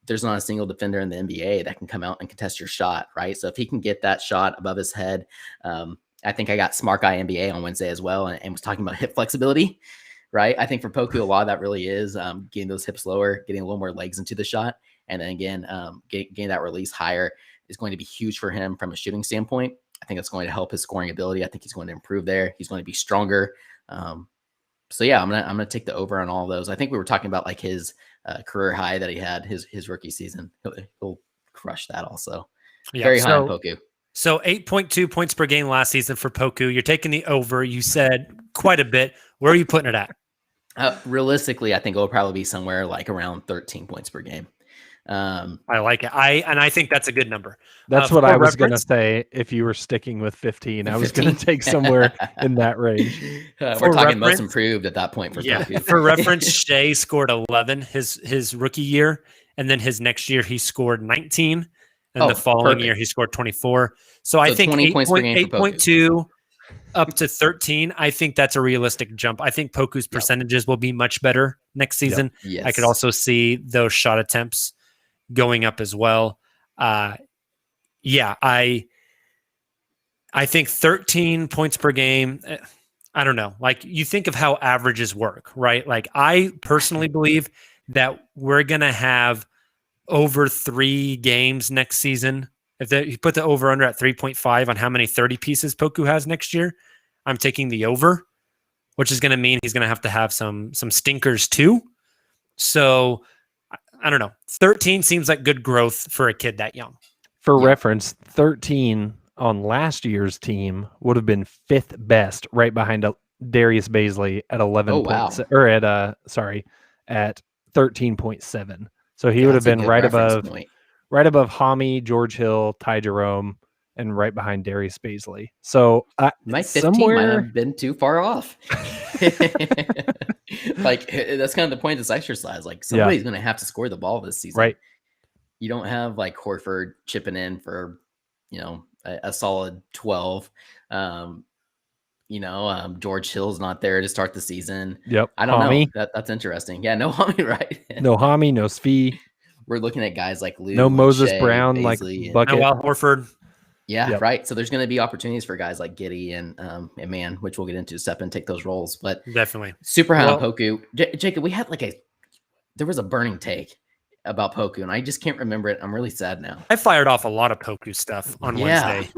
D: there's not a single defender in the NBA that can come out and contest your shot, right? So if he can get that shot above his head, I think I got Smart Guy NBA on Wednesday as well, and was talking about hip flexibility. right? I think for Poku, a lot of that really is getting those hips lower, getting a little more legs into the shot. And then again, getting that release higher is going to be huge for him from a shooting standpoint. I think it's going to help his scoring ability. I think he's going to improve there. He's going to be stronger. So yeah, I'm gonna take the over on all of those. I think we were talking about like his career high that he had his rookie season. He'll crush that also.
B: Yeah,
D: Very high on Poku.
B: So 8.2 points per game last season for Poku. You're taking the over. You said quite a bit. Where are you putting it at?
D: Realistically, I think it'll probably be somewhere like around 13 points per game.
B: I like it. I think that's a good number.
F: That's what I was going to say. If you were sticking with 15, I was going to take somewhere in that range.
D: We're talking most improved at that point for Poku.
B: For reference, Shea scored 11 his rookie year, and then his next year he scored 19, and the following year he scored 24. So I think 8.2 up to 13. I think that's a realistic jump. I think Poku's percentages will be much better next season.
D: Yep. Yes.
B: I could also see those shot attempts going up as well. I think 13 points per game. I don't know. Like, you think of how averages work, right? Like, I personally believe that we're going to have over 3 games next season. If you put the over under at 3.5 on how many 30 pieces Poku has next year, I'm taking the over, which is going to mean he's going to have some stinkers too. So I don't know. 13 seems like good growth for a kid that young.
F: For reference, 13 on last year's team would have been 5th best, right behind Darius Baisley at 11.
D: Oh, wow.
F: Or at 13.7. So he would have been right above Hami, George Hill, Ty Jerome, and right behind Darius Baisley. So
D: my 15 might have been too far off. Like, that's kind of the point of this exercise. Like, somebody's going to have to score the ball this season.
F: Right.
D: You don't have like Horford chipping in for, a solid 12. George Hill's not there to start the season.
F: Yep.
D: I don't know. That's interesting. Yeah, no Hami, right?
F: No Hami, no Svi.
D: We're looking at guys like Lou,
F: no Moses
D: Shea,
F: Brown,
D: Baisley,
F: like bucket.
B: Noel Horford.
D: Yeah, right. So there's going to be opportunities for guys like Giddey and Man, which we'll get into, step and take those roles. But
B: definitely
D: super high on Poku. Jacob, we had there was a burning take about Poku, and I just can't remember it. I'm really sad now.
B: I fired off a lot of Poku stuff on Wednesday.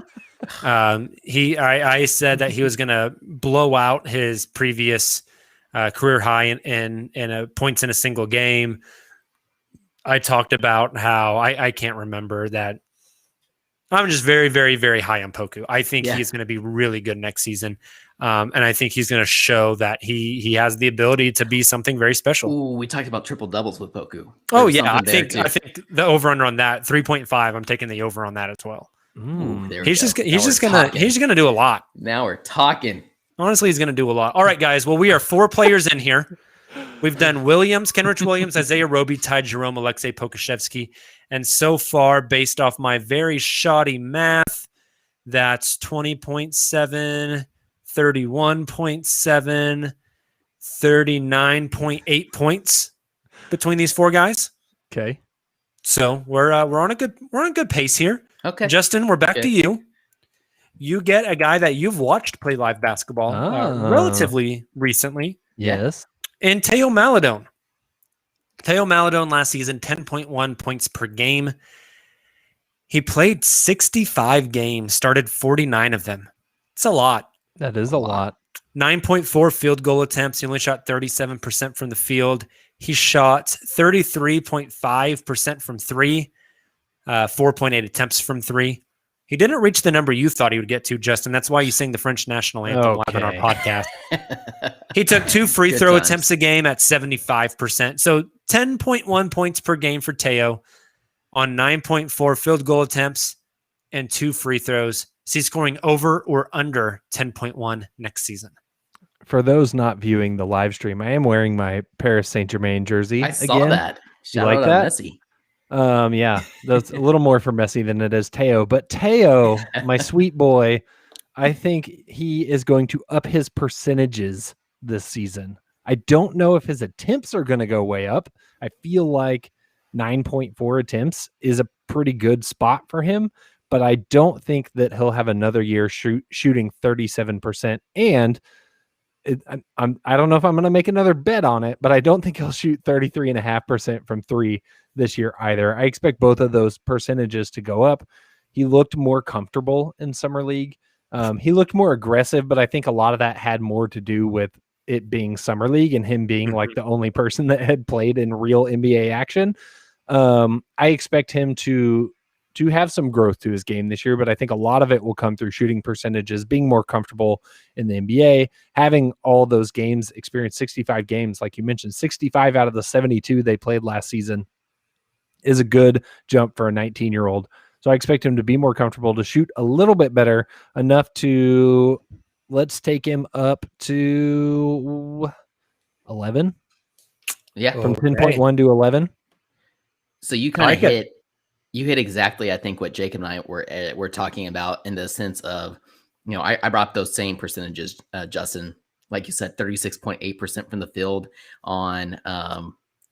B: I said that he was going to blow out his previous career high in points in a single game. I talked about how I can't remember that. I'm just very, very, very high on Poku. I think he's going to be really good next season. And I think he's going to show that he has the ability to be something very special.
D: Ooh, we talked about triple doubles with Poku.
B: I think the over under on that 3.5. I'm taking the over on that as well. He's just gonna do a lot.
D: Now we're talking.
B: Honestly, he's gonna do a lot. All right, guys. Well, we are 4 players in here. We've done Williams, Kenrich Williams, Isaiah Roby, Ty Jerome, Alexei Pokushevsky. And so far, based off my very shoddy math, that's 20.7, 31.7, 39.8 points between these 4 guys.
F: Okay.
B: So we're on a good pace here.
D: Okay.
B: Justin, we're back to you. You get a guy that you've watched play live basketball relatively recently.
F: Yes.
B: And Teo Maladone. Teo Maladone last season, 10.1 points per game. He played 65 games, started 49 of them. It's a lot.
F: That is a lot.
B: 9.4 field goal attempts. He only shot 37% from the field. He shot 33.5% from 3, 4.8 attempts from 3. He didn't reach the number you thought he would get to, Justin. That's why you sing the French national anthem live on our podcast. He took 2 free throw attempts a game at 75%. So 10.1 points per game for Teo on 9.4 field goal attempts and 2 free throws. Is he scoring over or under 10.1 next season?
F: For those not viewing the live stream, I am wearing my Paris Saint-Germain jersey.
D: I saw that.
F: You like that?
D: Messi.
F: Yeah, that's a little more for Messi than it is Teo. But Teo, my sweet boy, I think he is going to up his percentages this season. I don't know if his attempts are going to go way up. I feel like 9.4 attempts is a pretty good spot for him, but I don't think that he'll have another year shooting 37%. And I don't know if I'm going to make another bet on it, but I don't think he'll shoot 33.5% from three this year either. I expect both of those percentages to go up. He looked more comfortable in summer league. He looked more aggressive, but I think a lot of that had more to do with it being summer league and him being like the only person that had played in real NBA action. I expect him to have some growth to his game this year, but I think a lot of it will come through shooting percentages, being more comfortable in the NBA, having all those games, experience 65 games, like you mentioned, 65 out of the 72 they played last season is a good jump for a 19-year-old. So I expect him to be more comfortable, to shoot a little bit better, enough to, let's take him up to 11.
D: Yeah.
F: From 10.1 to 11.
D: So you kind of hit exactly, I think, what Jacob and I were talking about, in the sense of, I brought those same percentages, Justin, like you said, 36.8% from the field on,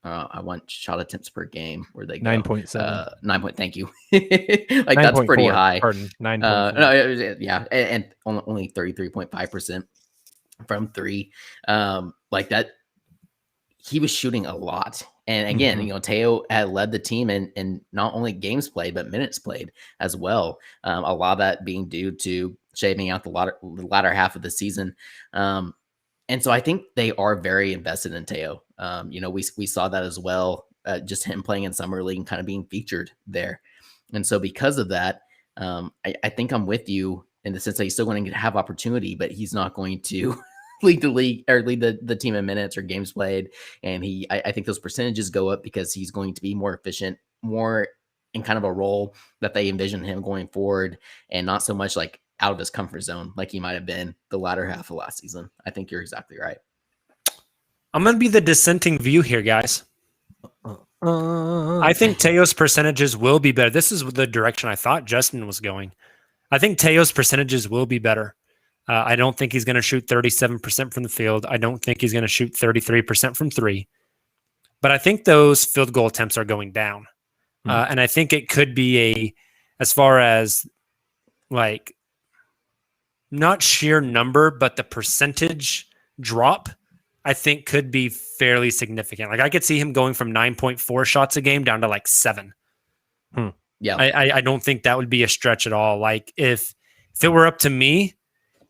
D: I want shot attempts per game, where they go
F: 9.7.
D: 9 Thank you. Like that's pretty high.
F: Pardon, 9.
D: Yeah, and only 33.5% from three. Like that, he was shooting a lot. And again, Teo had led the team in not only games played, but minutes played as well. A lot of that being due to shaving out the latter half of the season. And so I think they are very invested in Teo. We saw that as well, just him playing in summer league and kind of being featured there. And so because of that, I think I'm with you in the sense that he's still going to have opportunity, but he's not going to lead the league or lead the team in minutes or games played. And I think those percentages go up because he's going to be more efficient, more in kind of a role that they envision him going forward, and not so much like out of his comfort zone like he might have been the latter half of last season. I think you're exactly right.
B: I'm going to be the dissenting view here, guys. I think Teo's percentages will be better. This is the direction I thought Justin was going. I think Teo's percentages will be better. I don't think he's going to shoot 37% from the field. I don't think he's going to shoot 33% from three. But I think those field goal attempts are going down. And I think it could be as far as like, not sheer number, but the percentage drop, I think could be fairly significant. Like I could see him going from 9.4 shots a game down to like 7.
D: Yeah.
B: I don't think that would be a stretch at all. Like if it were up to me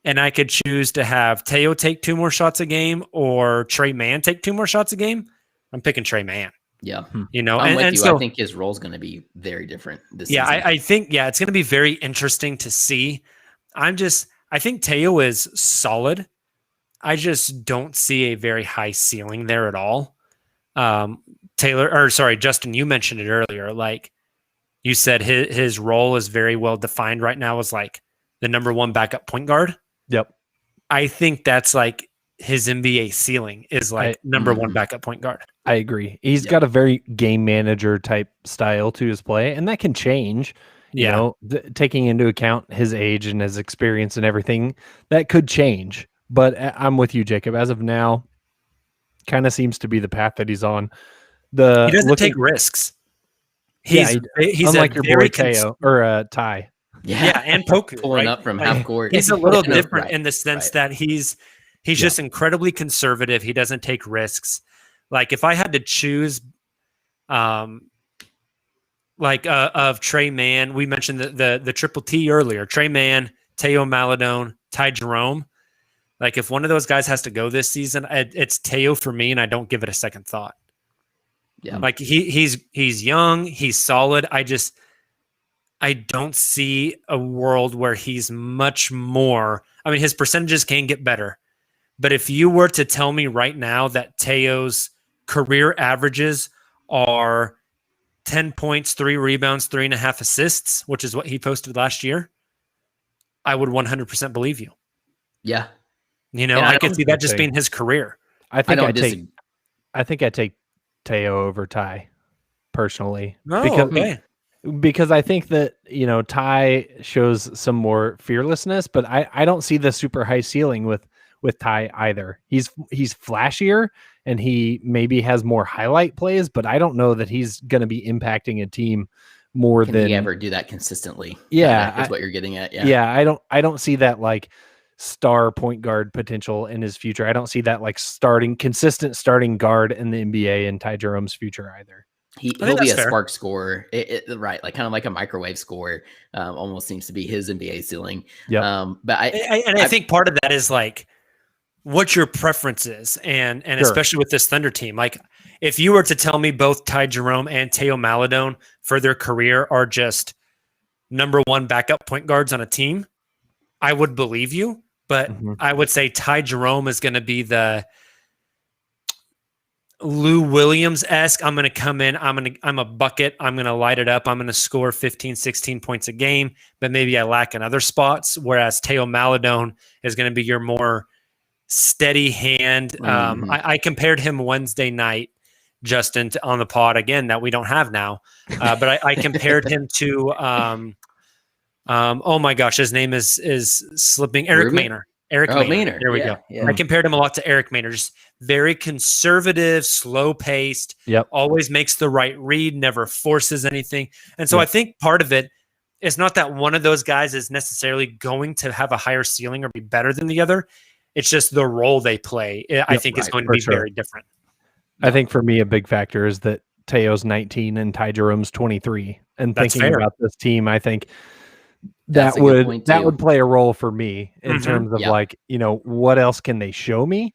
B: and I could choose to have Teo take 2 more shots a game or Trey Mann take 2 more shots a game, I'm picking Trey Mann.
D: Yeah.
B: I'm
D: with you.
B: So,
D: I think his role is going to be very different this
B: season. I think, it's going to be very interesting to see. I think Teo is solid. I just don't see a very high ceiling there at all. Justin, you mentioned it earlier. Like you said, his role is very well defined right now as like the number 1 backup point guard.
F: Yep.
B: I think that's like his NBA ceiling is like number 1 backup point guard.
F: I agree. He's got a very game manager type style to his play, and that can change. Taking into account his age and his experience and everything, that could change. But I'm with you, Jacob. As of now, kind of seems to be the path that he's on. He
B: doesn't take risks. He's
F: unlike your boy Teo or Ty.
B: Yeah, and Poku
D: pulling up from half court.
B: He's a little different in the sense that he's just incredibly conservative. He doesn't take risks. Like if I had to choose, of Trey Mann, we mentioned the triple T earlier. Trey Mann, Teo Maladone, Ty Jerome. Like if one of those guys has to go this season, it's Teo for me, and I don't give it a second thought. Yeah, like he's young, he's solid. I don't see a world where he's much more. I mean, his percentages can get better, but if you were to tell me right now that Teo's career averages are 10 points, 3 rebounds, 3.5 assists, which is what he posted last year, I would 100% believe you.
D: Yeah.
B: I could see that just being his career.
F: I think I take Teo over Ty personally. Because I think that, Ty shows some more fearlessness, but I don't see the super high ceiling with Ty either. He's flashier and he maybe has more highlight plays, but I don't know that he's going to be impacting a team more than
D: he ever do that consistently.
F: Yeah,
D: is what you're getting at.
F: Yeah. I don't see that like star point guard potential in his future. I don't see that like consistent starting guard in the NBA in Ty Jerome's future either.
D: He'll be a spark scorer, right? Like kind of like a microwave scorer. Almost seems to be his NBA ceiling.
F: Yeah,
B: but I think part of that is like what your preference is, and sure. Especially with this Thunder team, like if you were to tell me both Ty Jerome and Teo Maledon for their career are just number one backup point guards on a team, I would believe you. But I would say Ty Jerome is going to be the Lou Williams-esque. I'm going to come in. I'm a bucket. I'm going to light it up. I'm going to score 15, 16 points a game, but maybe I lack in other spots. Whereas Teo Maledon is going to be your more steady hand. I compared him Wednesday night, Justin, on the pod again that we don't have now. But I compared him to, oh my gosh, his name is slipping. Eric Maynor. Maynor. There we go. Yeah. I compared him a lot to Eric Maynor. Just very conservative, slow paced.
F: Yep.
B: Always makes the right read. Never forces anything. And so I think part of it is not that one of those guys is necessarily going to have a higher ceiling or be better than the other. It's just the role they play. I think is going to be very different.
F: I think for me, a big factor is that Teo's 19 and Ty Jerome's 23. And thinking about this team, I think that would play a role for me in terms of like, what else can they show me?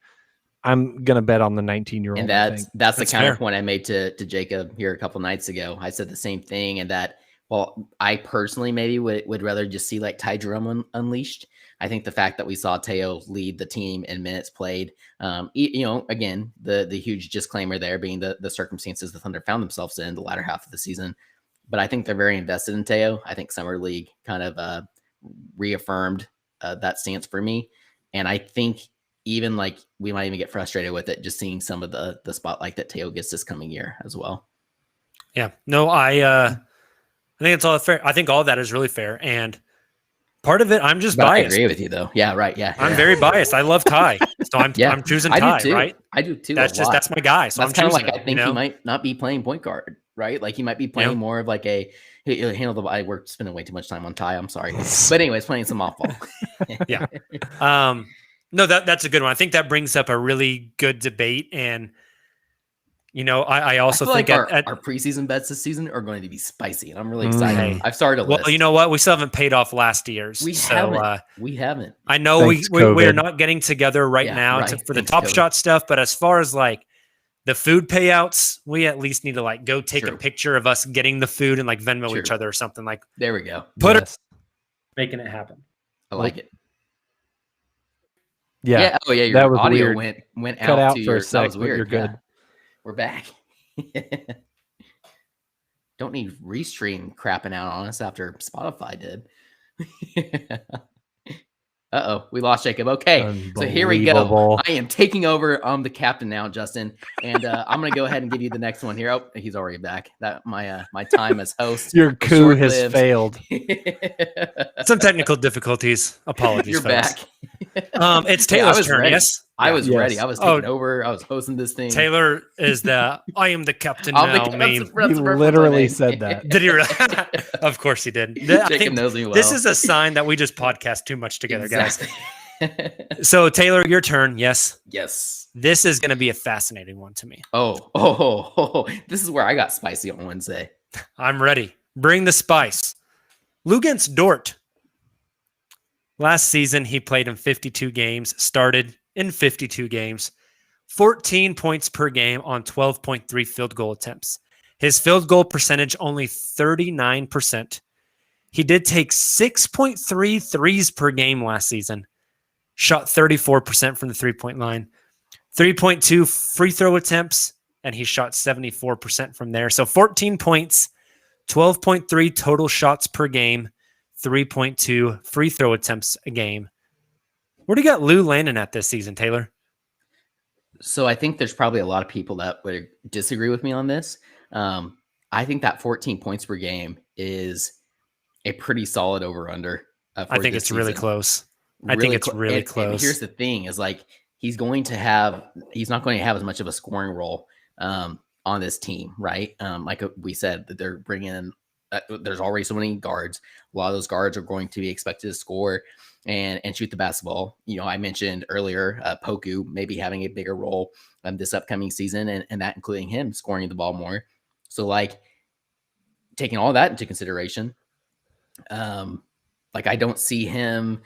F: I'm going to bet on the 19-year-old.
D: And that's the counterpoint I made to Jacob here a couple nights ago. I said the same thing, and that, well, I personally maybe would rather just see like Ty Jerome unleashed. I think the fact that we saw Teo lead the team in minutes played, again, the huge disclaimer there being the circumstances the Thunder found themselves in the latter half of the season. But I think they're very invested in Teo. I think Summer League kind of reaffirmed that stance for me. And I think even like we might even get frustrated with it, just seeing some of the spotlight that Teo gets this coming year as well.
B: Yeah, no, I think it's all fair. I think all of that is really fair. And part of it, I'm just biased.
D: I agree with you though. Yeah, right. Yeah.
B: I'm very biased. I love Ty. So I'm choosing Ty, right?
D: I do too.
B: That's my guy. So
D: that's kind of like, I think he might not be playing point guard, right? Like he might be playing more of like he'll handle the, we're spending way too much time on Ty. I'm sorry. But anyways, playing some off ball.
B: Yeah. No, that's a good one. I think that brings up a really good debate. And, I also think
D: like our preseason bets this season are going to be spicy, and I'm really excited. I've started a list.
B: Well, you know what? We still haven't paid off last year's.
D: We haven't.
B: I know we're not getting together right now for the Top Shot stuff, but as far as like the food payouts, we at least need to like go take a picture of us getting the food and like Venmo each other or something like.
D: There we go.
B: Making it happen.
D: I like it.
F: Yeah.
D: Oh yeah. Your audio went
F: cut out
D: to
F: for a sec.
D: That was weird.
F: You're good.
D: Yeah. We're back. Don't need Restream crapping out on us after Spotify did. We lost Jacob. Okay, so here we go. I am taking over. I'm the captain now, Justin, and I'm going to go ahead and give you the next one here. Oh, he's already back. That my time as host.
F: Your coup has failed.
B: Some technical difficulties. Apologies.
D: You're
B: folks.
D: back.
B: It's Taylor's turn.
D: Ready.
B: Yes.
D: I was ready. I was taking over. I was hosting this thing.
B: Taylor is I am the captain now meme.
F: He literally said that.
B: Did he really? Of course he did.
D: Jacob knows me well.
B: This is a sign that we just podcast too much together, guys. So Taylor, your turn. Yes.
D: Yes.
B: This is going to be a fascinating one to me.
D: Oh. This is where I got spicy on Wednesday.
B: I'm ready. Bring the spice. Lugens Dort. Last season, he played in 52 games, started in 52 games, 14 points per game on 12.3 field goal attempts. His field goal percentage only 39%. He did take 6.3 threes per game last season, shot 34% from the three-point line, 3.2 free throw attempts, and he shot 74% from there. So 14 points, 12.3 total shots per game, 3.2 free throw attempts a game. Where do you got Lou landing at this season, Taylor?
D: So I think there's probably a lot of people that would disagree with me on this. I think that 14 points per game is a pretty solid over-under.
B: I think it's really close. I think it's really close.
D: And here's the thing is like, he's not going to have as much of a scoring role on this team, right? Like we said, that they're bringing in there's already so many guards. A lot of those guards are going to be expected to score and shoot the basketball. I mentioned earlier Poku maybe having a bigger role this upcoming season, and that including him scoring the ball more. So like taking all that into consideration, like I don't see him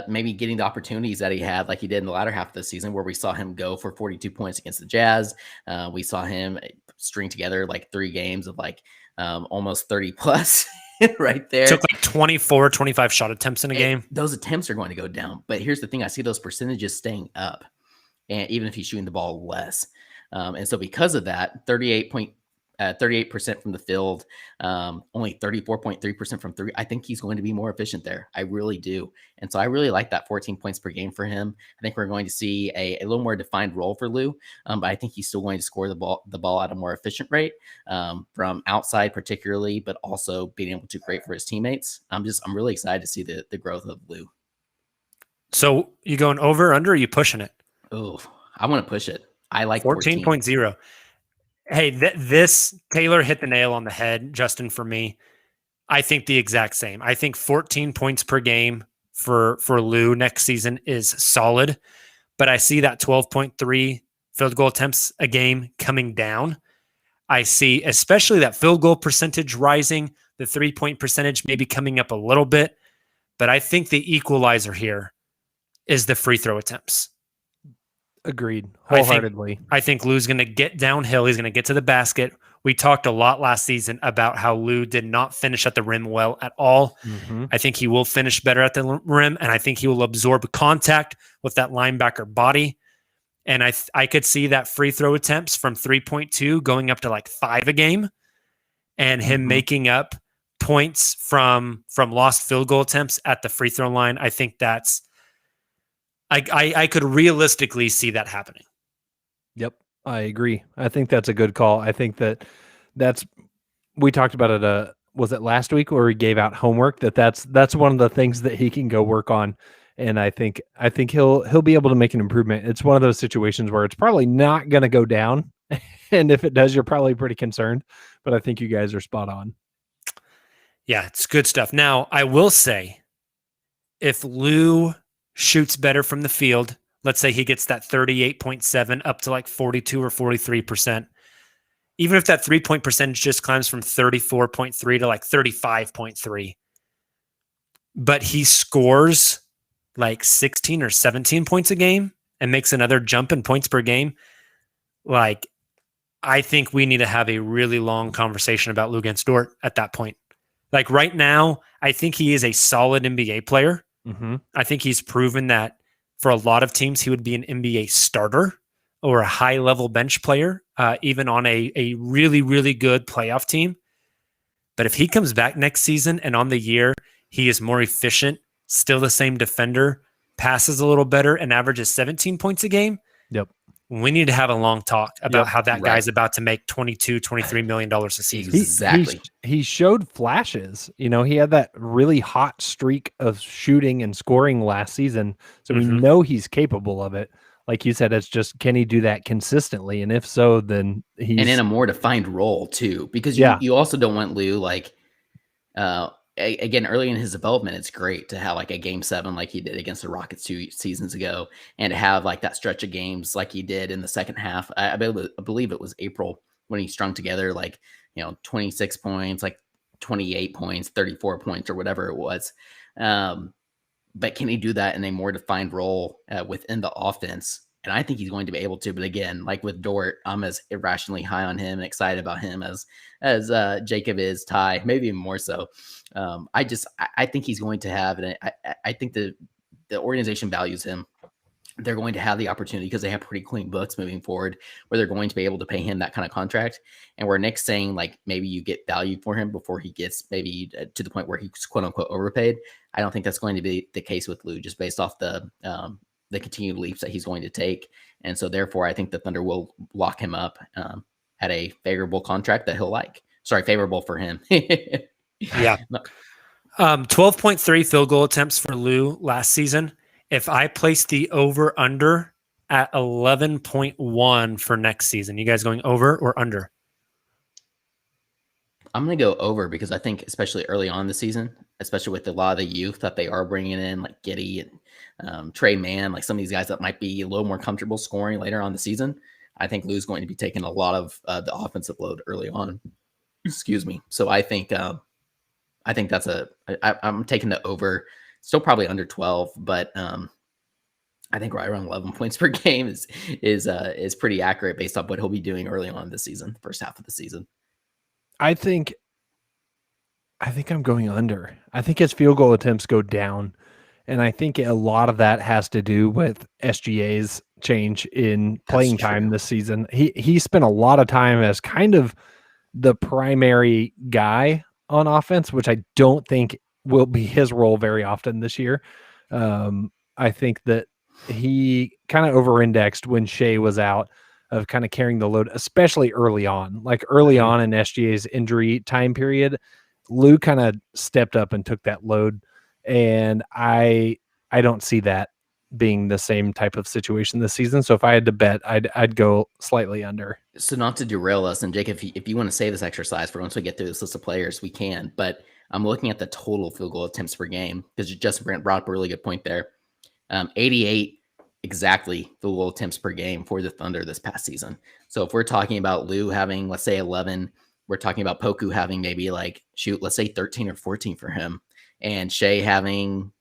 D: maybe getting the opportunities that he had like he did in the latter half of the season, where we saw him go for 42 points against the Jazz. We saw him string together like 3 games of like almost 30 plus right there.
B: Took like 24, 25 shot attempts in a game.
D: Those attempts are going to go down. But here's the thing. I see those percentages staying up, and even if he's shooting the ball less. And so because of that, 38% from the field, only 34.3% from 3. I think he's going to be more efficient there. I really do. And so I really like that 14 points per game for him. I think we're going to see a little more defined role for Lou, but I think he's still going to score the ball at a more efficient rate from outside particularly, but also being able to create for his teammates. I'm really excited to see the growth of Lou.
B: So you going over, under, or are you pushing it?
D: Oh, I want to push it. I like
B: 14.0. Hey, this Taylor hit the nail on the head, Justin, for me. I think the exact same. I think 14 points per game for Lou next season is solid, but I see that 12.3 field goal attempts a game coming down. I see especially that field goal percentage rising, the 3-point percentage maybe coming up a little bit, but I think the equalizer here is the free throw attempts.
F: Agreed. Wholeheartedly.
B: I think Lou's going to get downhill. He's going to get to the basket. We talked a lot last season about how Lou did not finish at the rim well at all. Mm-hmm. I think he will finish better at the rim, and I think he will absorb contact with that linebacker body. And I could see that free throw attempts from 3.2 going up to like 5 a game, and him making up points from lost field goal attempts at the free throw line. I think that's I could realistically see that happening.
F: Yep, I agree. I think that's a good call. I think that's we talked about it. Was it last week where we gave out homework? That's one of the things that he can go work on, and I think he'll be able to make an improvement. It's one of those situations where it's probably not going to go down, and if it does, you're probably pretty concerned. But I think you guys are spot on.
B: Yeah, it's good stuff. Now, I will say, if Lou shoots better from the field, let's say he gets that 38.7 up to like 42 or 43%. Even if that 3-point percentage just climbs from 34.3 to like 35.3, but he scores like 16 or 17 points a game and makes another jump in points per game, like I think we need to have a really long conversation about Lou Dort at that point. Like right now, I think he is a solid NBA player. Mm-hmm. I think he's proven that for a lot of teams, he would be an NBA starter or a high-level bench player, even on a really, really good playoff team. But if he comes back next season and on the year, he is more efficient, still the same defender, passes a little better, and averages 17 points a game,
F: yep,
B: we need to have a long talk about how that guy's about to make $22-23 million a season.
D: Exactly.
F: He showed flashes. He had that really hot streak of shooting and scoring last season. So we know he's capable of it. Like you said, it's just, can he do that consistently? And if so, then he's...
D: And in a more defined role too, because you also don't want Lou like, again, early in his development, it's great to have like a game 7 like he did against the Rockets 2 seasons ago, and to have like that stretch of games like he did in the second half. I believe it was April when he strung together like 26 points, like 28 points, 34 points, or whatever it was. But can he do that in a more defined role within the offense? And I think he's going to be able to. But again, like with Dort, I'm as irrationally high on him and excited about him as Jacob is, Ty, maybe even more so. I think he's going to have, and I think the organization values him. They're going to have the opportunity because they have pretty clean books moving forward, where they're going to be able to pay him that kind of contract. And where Nick's saying like maybe you get value for him before he gets maybe to the point where he's quote unquote overpaid. I don't think that's going to be the case with Lou, just based off the continued leaps that he's going to take. And so therefore I think the Thunder will lock him up at a favorable contract that he'll like. Sorry, favorable for him.
B: Yeah. 12.3 field goal attempts for Lou last season. If I place the over under at 11.1 for next season, you guys going over or under?
D: I'm going to go over because I think, especially early on in the season, especially with a lot of the youth that they are bringing in, like Giddy and Trey Mann, like some of these guys that might be a little more comfortable scoring later on in the season, I think Lou's going to be taking a lot of the offensive load early on. Excuse me. So I think that's I'm taking the over, still probably under 12, but I think right around 11 points per game is pretty accurate based off what he'll be doing early on this season, first half of the season.
F: I think I'm going under. I think his field goal attempts go down. And I think a lot of that has to do with SGA's change in playing time this season. He spent a lot of time as kind of the primary guy on offense, which I don't think will be his role very often this year. I think that he kind of over-indexed when Shea was out of kind of carrying the load, especially early on. Like early on in SGA's injury time period, Lou kind of stepped up and took that load. And I don't see that being the same type of situation this season. So if I had to bet, I'd go slightly under. So
D: not to derail us, and Jake, if you want to say this exercise for once we get through this list of players, we can. But I'm looking at the total field goal attempts per game because Justin Brent brought up a really good point there. 88 exactly field goal attempts per game for the Thunder this past season. So if we're talking about Lou having, let's say 11, we're talking about Poku having maybe let's say 13 or 14 for him. And Shea having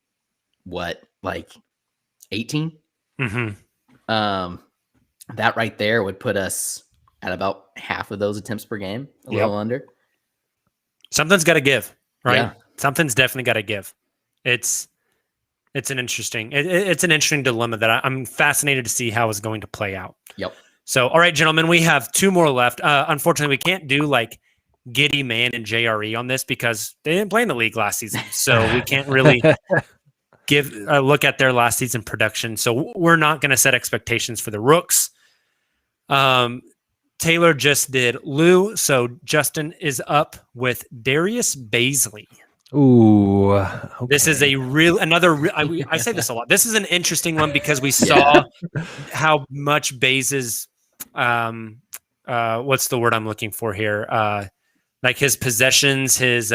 D: 18?
B: Mm-hmm.
D: That right there would put us at about half of those attempts per game, a little under.
B: Something's got to give, right?
D: Yeah.
B: Something's definitely got to give. It's an interesting dilemma that I'm fascinated to see how it's going to play out.
D: Yep.
B: So, all right, gentlemen, we have two more left. Unfortunately, we can't do Giddy, Man, and JRE on this because they didn't play in the league last season. So we can't really give a look at their last season production. So we're not going to set expectations for the Rooks. Taylor just did Lou. So Justin is up with Darius Bazley.
F: Ooh. Okay.
B: This is I say this a lot. This is an interesting one because we saw how much Baze's, what's the word I'm looking for here? Like his possessions, his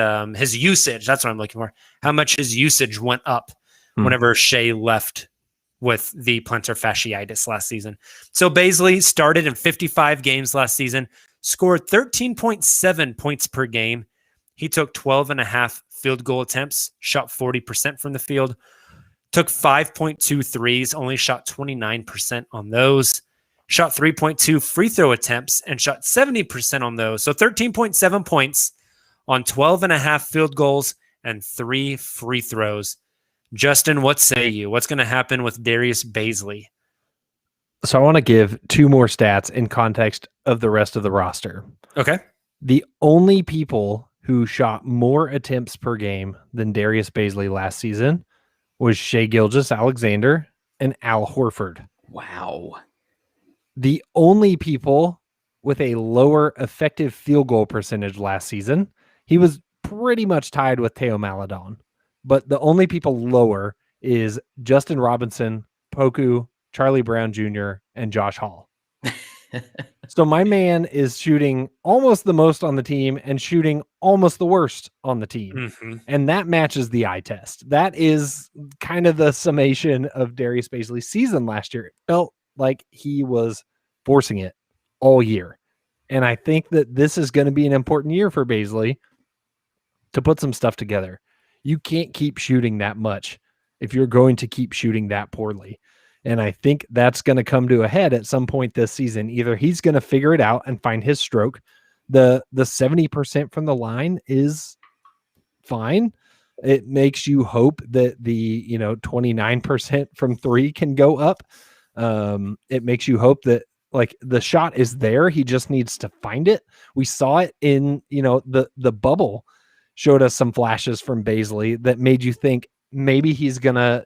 B: usage. That's what I'm looking for. How much his usage went up whenever Shea left with the plantar fasciitis last season. So Bazley started in 55 games last season, scored 13.7 points per game. He took 12.5 field goal attempts, shot 40% from the field, took 5.2 threes, only shot 29% on those. Shot 3.2 free throw attempts and shot 70% on those. So 13.7 points on 12.5 field goals and 3 free throws. Justin, what say you? What's going to happen with Darius Bazley?
F: So I want to give two more stats in context of the rest of the roster.
B: Okay.
F: The only people who shot more attempts per game than Darius Bazley last season was Shai Gilgeous-Alexander and Al Horford.
D: Wow.
F: The only people with a lower effective field goal percentage last season, he was pretty much tied with Theo Maledon. But the only people lower is Justin Robinson, Poku, Charlie Brown Jr., and Josh Hall. So my man is shooting almost the most on the team and shooting almost the worst on the team.
B: Mm-hmm.
F: And that matches the eye test. That is kind of the summation of Darius Bazley's season last year. It felt like he was forcing it all year. And I think that this is going to be an important year for Bazley to put some stuff together. You can't keep shooting that much if you're going to keep shooting that poorly. And I think that's going to come to a head at some point this season. Either he's going to figure it out and find his stroke. The 70% from the line is fine. It makes you hope that the 29% from three can go up. It makes you hope that the shot is there. He just needs to find it. We saw it in the bubble showed us some flashes from Bazley that made you think maybe he's going to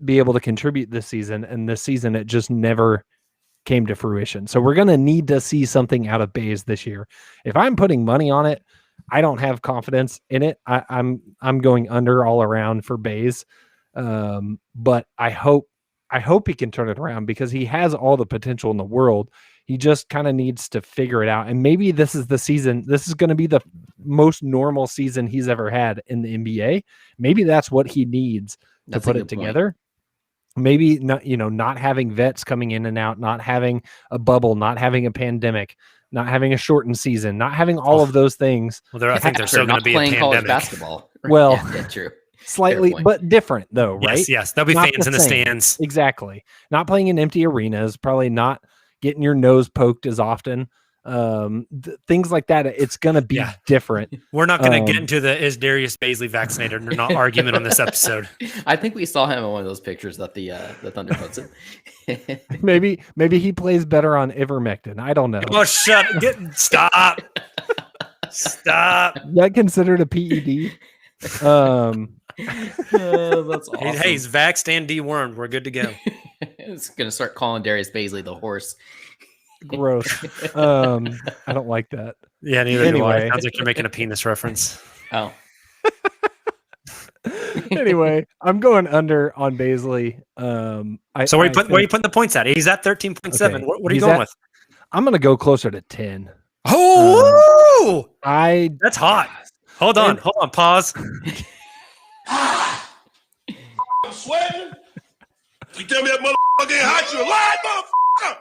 F: be able to contribute this season. And this season, it just never came to fruition. So we're going to need to see something out of Baze this year. If I'm putting money on it, I don't have confidence in it. I'm going under all around for Baze. But I hope he can turn it around because he has all the potential in the world. He just kind of needs to figure it out. And maybe this is the season. This is going to be the most normal season he's ever had in the NBA. Maybe that's what he needs to put it together. Maybe not, not having vets coming in and out, not having a bubble, not having a pandemic, not having a shortened season, not having all of those things.
B: Well, I think there's still going to be a pandemic.
D: College basketball.
F: Well,
D: yeah, true.
F: Slightly, but different though, right?
B: Yes. There'll be not fans in the stands.
F: Exactly. Not playing in empty arenas, probably not getting your nose poked as often. Things like that. It's going to be different.
B: We're not going to get into the is Darius Baisley vaccinated or not argument on this episode.
D: I think we saw him in one of those pictures that the Thunder posted.
F: maybe he plays better on ivermectin. I don't know.
B: Oh, stop. Stop.
F: That considered a PED?
D: That's awesome.
B: Hey, he's vaxxed and dewormed. We're good to go.
D: It's going to start calling Darius Baisley the horse.
F: Gross. I don't like that.
B: Yeah, neither do I. Sounds like you're making a penis reference.
D: Oh.
F: Anyway, I'm going under on Baisley.
B: So where are you putting the points at? He's at 13.7. Okay. What are you going with?
F: I'm going to go closer to 10.
B: Oh,
F: that's
B: hot. Hold on. Pause.
G: I'm sweating. You tell me that motherfucker ain't hot, you lying, motherfucker.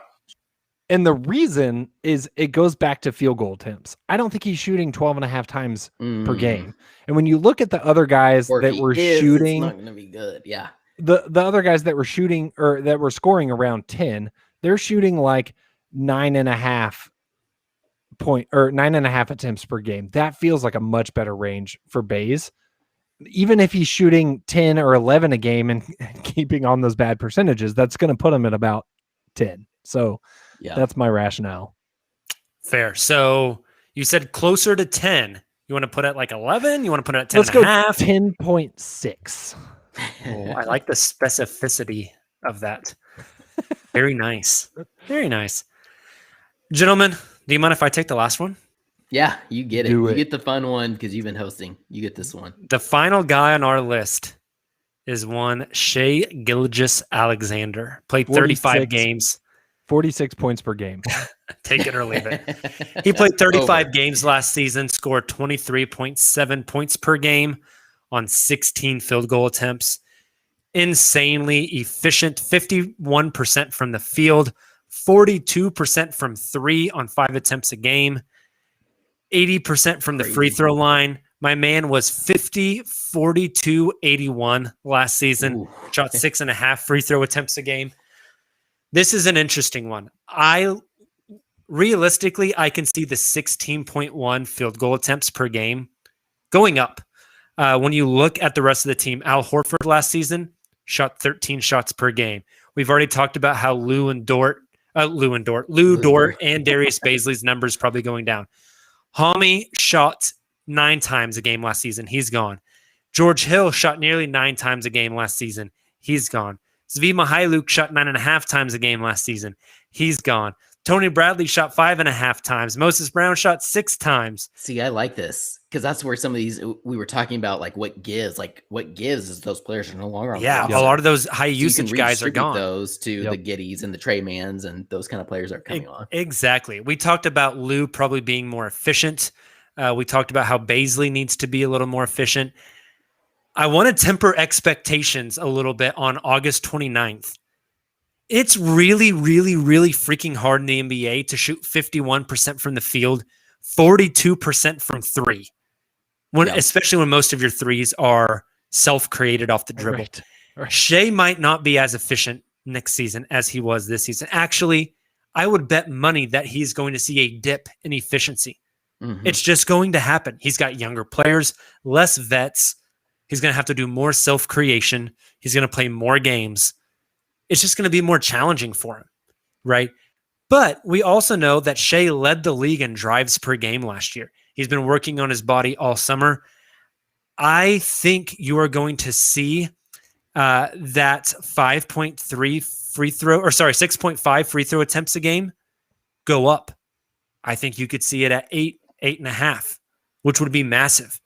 F: And the reason is it goes back to field goal attempts. I don't think he's shooting 12 and a half times per game. And when you look at the other guys that were shooting,
D: it's not going to be good. Yeah.
F: The other guys that were shooting or that were scoring around 10, they're shooting like 9.5 attempts per game. That feels like a much better range for Bays. Even if he's shooting 10 or 11 a game and keeping on those bad percentages, that's going to put him at about 10. So that's my rationale.
B: Fair. So you said closer to 10. You want to put it like 11? You want to put it at 10 and a half?
F: 10.6.
B: Oh, I like the specificity of that. Very nice. Very nice. Gentlemen, do you mind if I take the last one?
D: Yeah, you get it. You get the fun one because you've been hosting. You get this one.
B: The final guy on our list is one Shai Gilgeous-Alexander. Played 35 games.
F: 46 points per game.
B: Take it or leave it. He played 35 games last season, scored 23.7 points per game on 16 field goal attempts. Insanely efficient, 51% from the field, 42% from 3 on 5 attempts a game, 80% from the free throw line. My man was 50, 42, 81 last season. Ooh. Shot 6.5 free throw attempts a game. This is an interesting one. Realistically, I can see the 16.1 field goal attempts per game going up. When you look at the rest of the team, Al Horford last season shot 13 shots per game. We've already talked about how Lou Dort and Darius Baisley's numbers probably going down. Hami shot 9 times a game last season. He's gone. George Hill shot nearly 9 times a game last season. He's gone. Zvi Mihailuk shot 9.5 times a game last season. He's gone. Tony Bradley shot 5.5 times. Moses Brown shot 6 times.
D: See, I like this because that's where some of these we were talking about, like what gives. Like what gives is those players are no longer on.
B: Yeah, a lot of those high usage guys are gone.
D: Those to the Giddies and the Trey Mans and those kind of players are coming on.
B: Exactly. We talked about Lou probably being more efficient. We talked about how Baisley needs to be a little more efficient. I want to temper expectations a little bit on August 29th. It's really, really, really freaking hard in the NBA to shoot 51% from the field, 42% from 3. Especially when most of your threes are self-created off the dribble. Right. Shai might not be as efficient next season as he was this season. Actually, I would bet money that he's going to see a dip in efficiency. Mm-hmm. It's just going to happen. He's got younger players, less vets. He's going to have to do more self-creation. He's going to play more games. It's just going to be more challenging for him, right? But we also know that Shai led the league in drives per game last year. He's been working on his body all summer. I think you are going to see that 6.5 free throw attempts a game go up. I think you could see it at 8.5, which would be massive.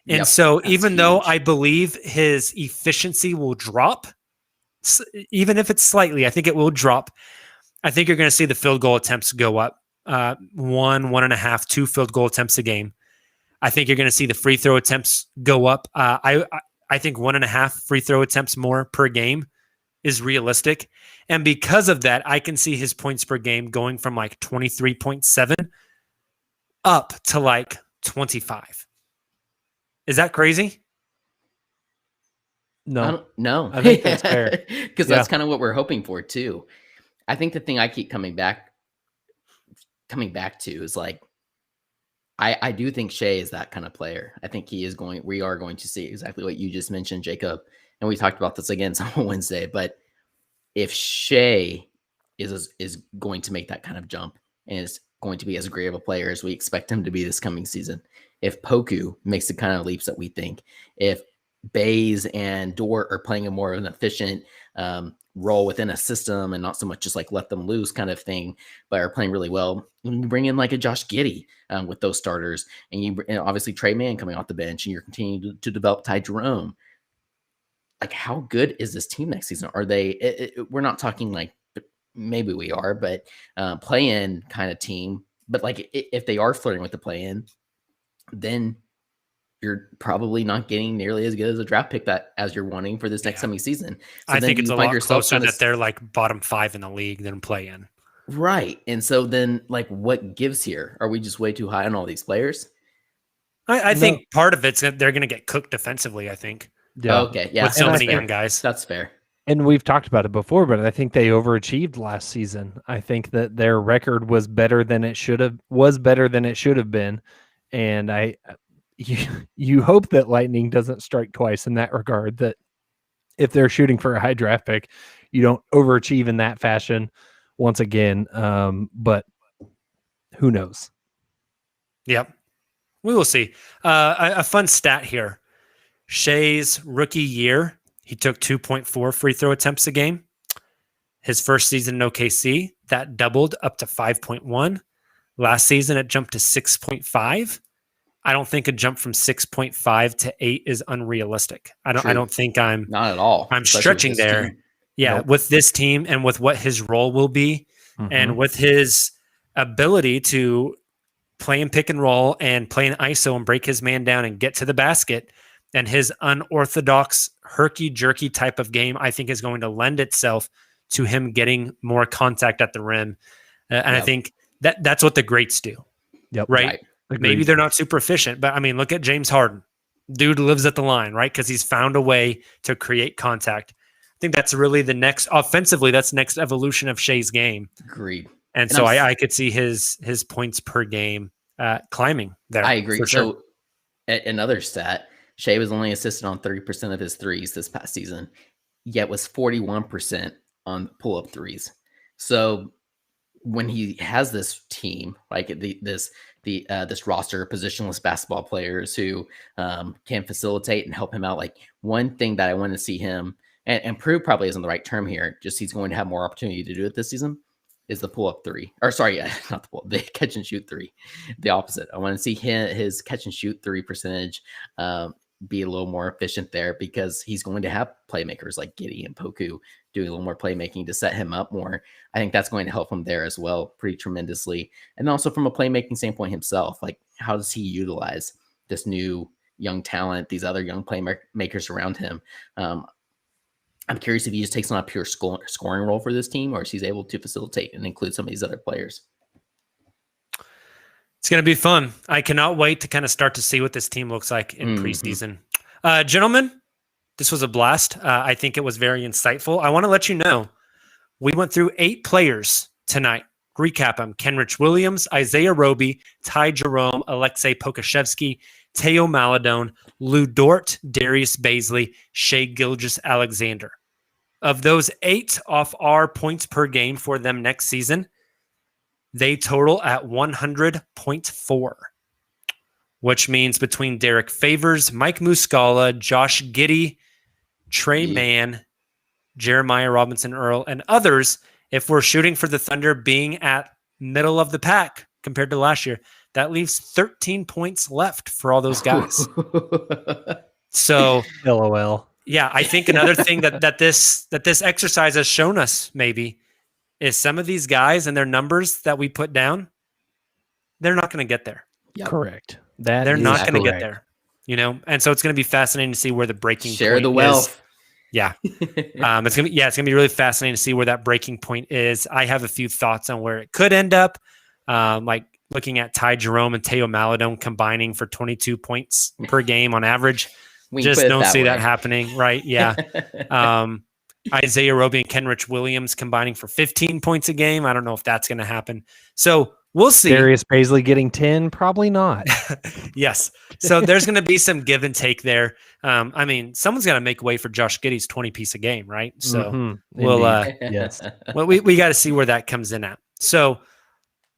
B: And so even though I believe his efficiency will drop, even if it's slightly, I think it will drop. I think you're going to see the field goal attempts go up. 1.5, 2 field goal attempts a game. I think you're going to see the free throw attempts go up. I think 1.5 free throw attempts more per game is realistic. And because of that, I can see his points per game going from like 23.7 up to like 25. Is that crazy?
F: No,
D: No,
F: I think that's fair.
D: Because that's kind of what we're hoping for too. I think the thing I keep coming back to is like, I do think Shea is that kind of player. I think we are going to see exactly what you just mentioned, Jacob. And we talked about this again on Wednesday, but if Shea is going to make that kind of jump and is going to be as great of a player as we expect him to be this coming season, if Poku makes the kind of leaps that we think, if Bays and Dort are playing a more of an efficient role within a system and not so much just like let them loose kind of thing, but are playing really well, and you bring in like a Josh Giddey with those starters, and obviously Trey Mann coming off the bench, and you're continuing to develop Ty Jerome. Like, how good is this team next season? Are they? We're not talking like maybe we are, but play-in kind of team. But like, if they are flirting with the play-in, then you're probably not getting nearly as good as a draft pick as you're wanting for this next coming season. So
B: I think it's a lot closer that they're like bottom 5 in the league than play-in.
D: Right. And so then, like, what gives here? Are we just way too high on all these players?
B: I think part of it's that they're going to get cooked defensively, I think.
F: Yeah.
D: Okay. Yeah.
B: With so many young guys.
D: That's fair.
F: And we've talked about it before, but I think they overachieved last season. I think that their record was better than it should have been. And you hope that Lightning doesn't strike twice in that regard, that if they're shooting for a high draft pick, you don't overachieve in that fashion once again. But who knows?
B: Yep. We will see. A fun stat here. Shea's rookie year, he took 2.4 free throw attempts a game. His first season in OKC, that doubled up to 5.1. Last season, it jumped to 6.5. I don't think a jump from 6.5 to 8 is unrealistic. I don't think I'm
D: not at all.
B: I'm stretching there.
D: Team.
B: Yeah, nope. With this team and with what his role will be, and with his ability to play in pick and roll and play in ISO and break his man down and get to the basket, and his unorthodox herky-jerky type of game, I think is going to lend itself to him getting more contact at the rim. And I think that's what the greats do.
F: Yep.
B: Right? Maybe they're not super efficient, but I mean, look at James Harden. Dude lives at the line, right? Because he's found a way to create contact. I think that's really the next offensively. That's the next evolution of Shea's game.
D: Agreed.
B: And so I could see his points per game climbing there.
D: I agree.
B: For sure.
D: So another stat, Shea was only assisted on 30% of his threes this past season, yet was 41% on pull-up threes. So when he has this team, like this roster of positionless basketball players who can facilitate and help him out, like one thing that I want to see him and prove probably isn't the right term here, just he's going to have more opportunity to do it this season, is the pull-up three. Or sorry, not the catch and shoot three. The opposite. I want to see his catch and shoot three percentage be a little more efficient there, because he's going to have playmakers like Giddey and Poku doing a little more playmaking to set him up more. I think that's going to help him there as well pretty tremendously. And also from a playmaking standpoint himself, like how does he utilize this new young talent, these other young playmakers around him? I'm curious if he just takes on a pure scoring role for this team, or if he's able to facilitate and include some of these other players.
B: It's going to be fun. I cannot wait to kind of start to see what this team looks like in preseason. Gentlemen, this was a blast. I think it was very insightful. I want to let you know, we went through 8 players tonight. Recap them: Kenrich Williams, Isaiah Roby, Ty Jerome, Alexei Pokashevsky, Teo Maladone, Lou Dort, Darius Baisley, Shea Gilgeous-Alexander. Of those 8 off our points per game for them next season, they total at 100.4, which means between Derek Favors, Mike Muscala, Josh Giddey, Trey Mann, Jeremiah Robinson Earl, and others, if we're shooting for the Thunder being at middle of the pack compared to last year, that leaves 13 points left for all those guys. So,
F: LOL.
B: Yeah, I think another thing that this exercise has shown us maybe is some of these guys and their numbers that we put down, they're not going to get there.
F: Correct.
B: They're not going to get
F: correct.
B: there. You know, and so it's going to be fascinating to see where the breaking
D: Share
B: point
D: the
B: is.
D: wealth.
B: Yeah. It's gonna be really fascinating to see where that breaking point is. I have a few thoughts on where it could end up. Like looking at Ty Jerome and Teo Maladone combining for 22 points per game on average.
D: We can
B: Just
D: put it
B: don't
D: that
B: see
D: way.
B: that happening, right? Yeah. Isaiah Roby and Kenrich Williams combining for 15 points a game. I don't know if that's going to happen. So we'll see.
F: Darius Paisley getting 10, probably not.
B: Yes. So there's going to be some give and take there. I mean, someone's got to make way for Josh Giddey's 20 piece a game, right? So
F: Mhm.
B: we'll,
F: Indeed. Yes.
B: well, we got to see where that comes in at. So,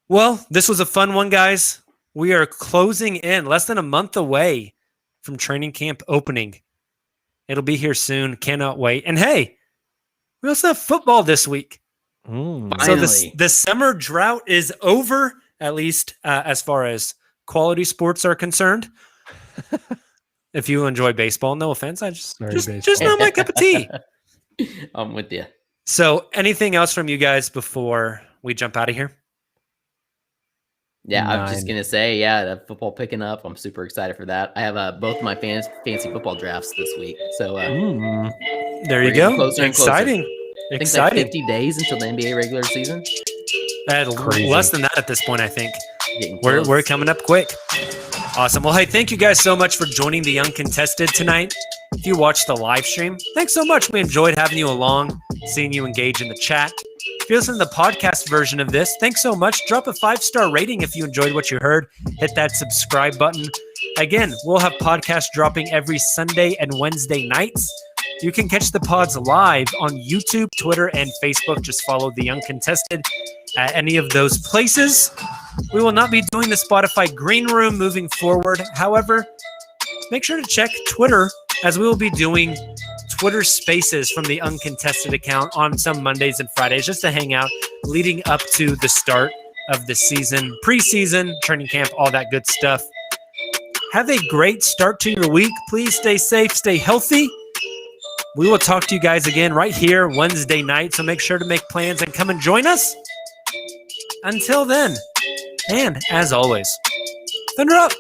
B: well, this was a fun one, guys. We are closing in less than a month away from training camp opening. It'll be here soon. Cannot wait. And hey, we also have football this week.
F: Mm.
B: So
D: Finally.
B: the summer drought is over, at least as far as quality sports are concerned. If you enjoy baseball, no offense, I just not my cup of tea.
D: I'm with you.
B: So anything else from you guys before we jump out of here?
D: Yeah, I'm just
F: 9.
D: gonna say, the football picking up. I'm super excited for that. I have both my fancy football drafts this week, so
F: Mm.
B: There you
D: We're getting
B: go.
D: closer and closer.
B: Exciting.
D: I think it's like
B: Exciting.
D: 50 days until the NBA regular season.
F: Crazy.
B: Less than that at this point, I think.
D: Getting
B: We're
D: close.
B: coming up quick. Awesome. Well, hey, thank you guys so much for joining the Uncontested tonight. If you watched the live stream, thanks so much. We enjoyed having you along, seeing you engage in the chat. If you listen to the podcast version of this, thanks so much. Drop a 5-star rating if you enjoyed what you heard. Hit that subscribe button. Again, we'll have podcasts dropping every Sunday and Wednesday nights. You can catch the pods live on YouTube, Twitter, and Facebook. Just follow the Uncontested at any of those places. We will not be doing the Spotify Green Room moving forward. However, make sure to check Twitter, as we will be doing Twitter Spaces from the Uncontested account on some Mondays and Fridays, just to hang out leading up to the start of the season, preseason, training camp, all that good stuff. Have a great start to your week. Please stay safe, stay healthy. We will talk to you guys again right here Wednesday night, so make sure to make plans and come and join us. Until then, and as always, Thunder up!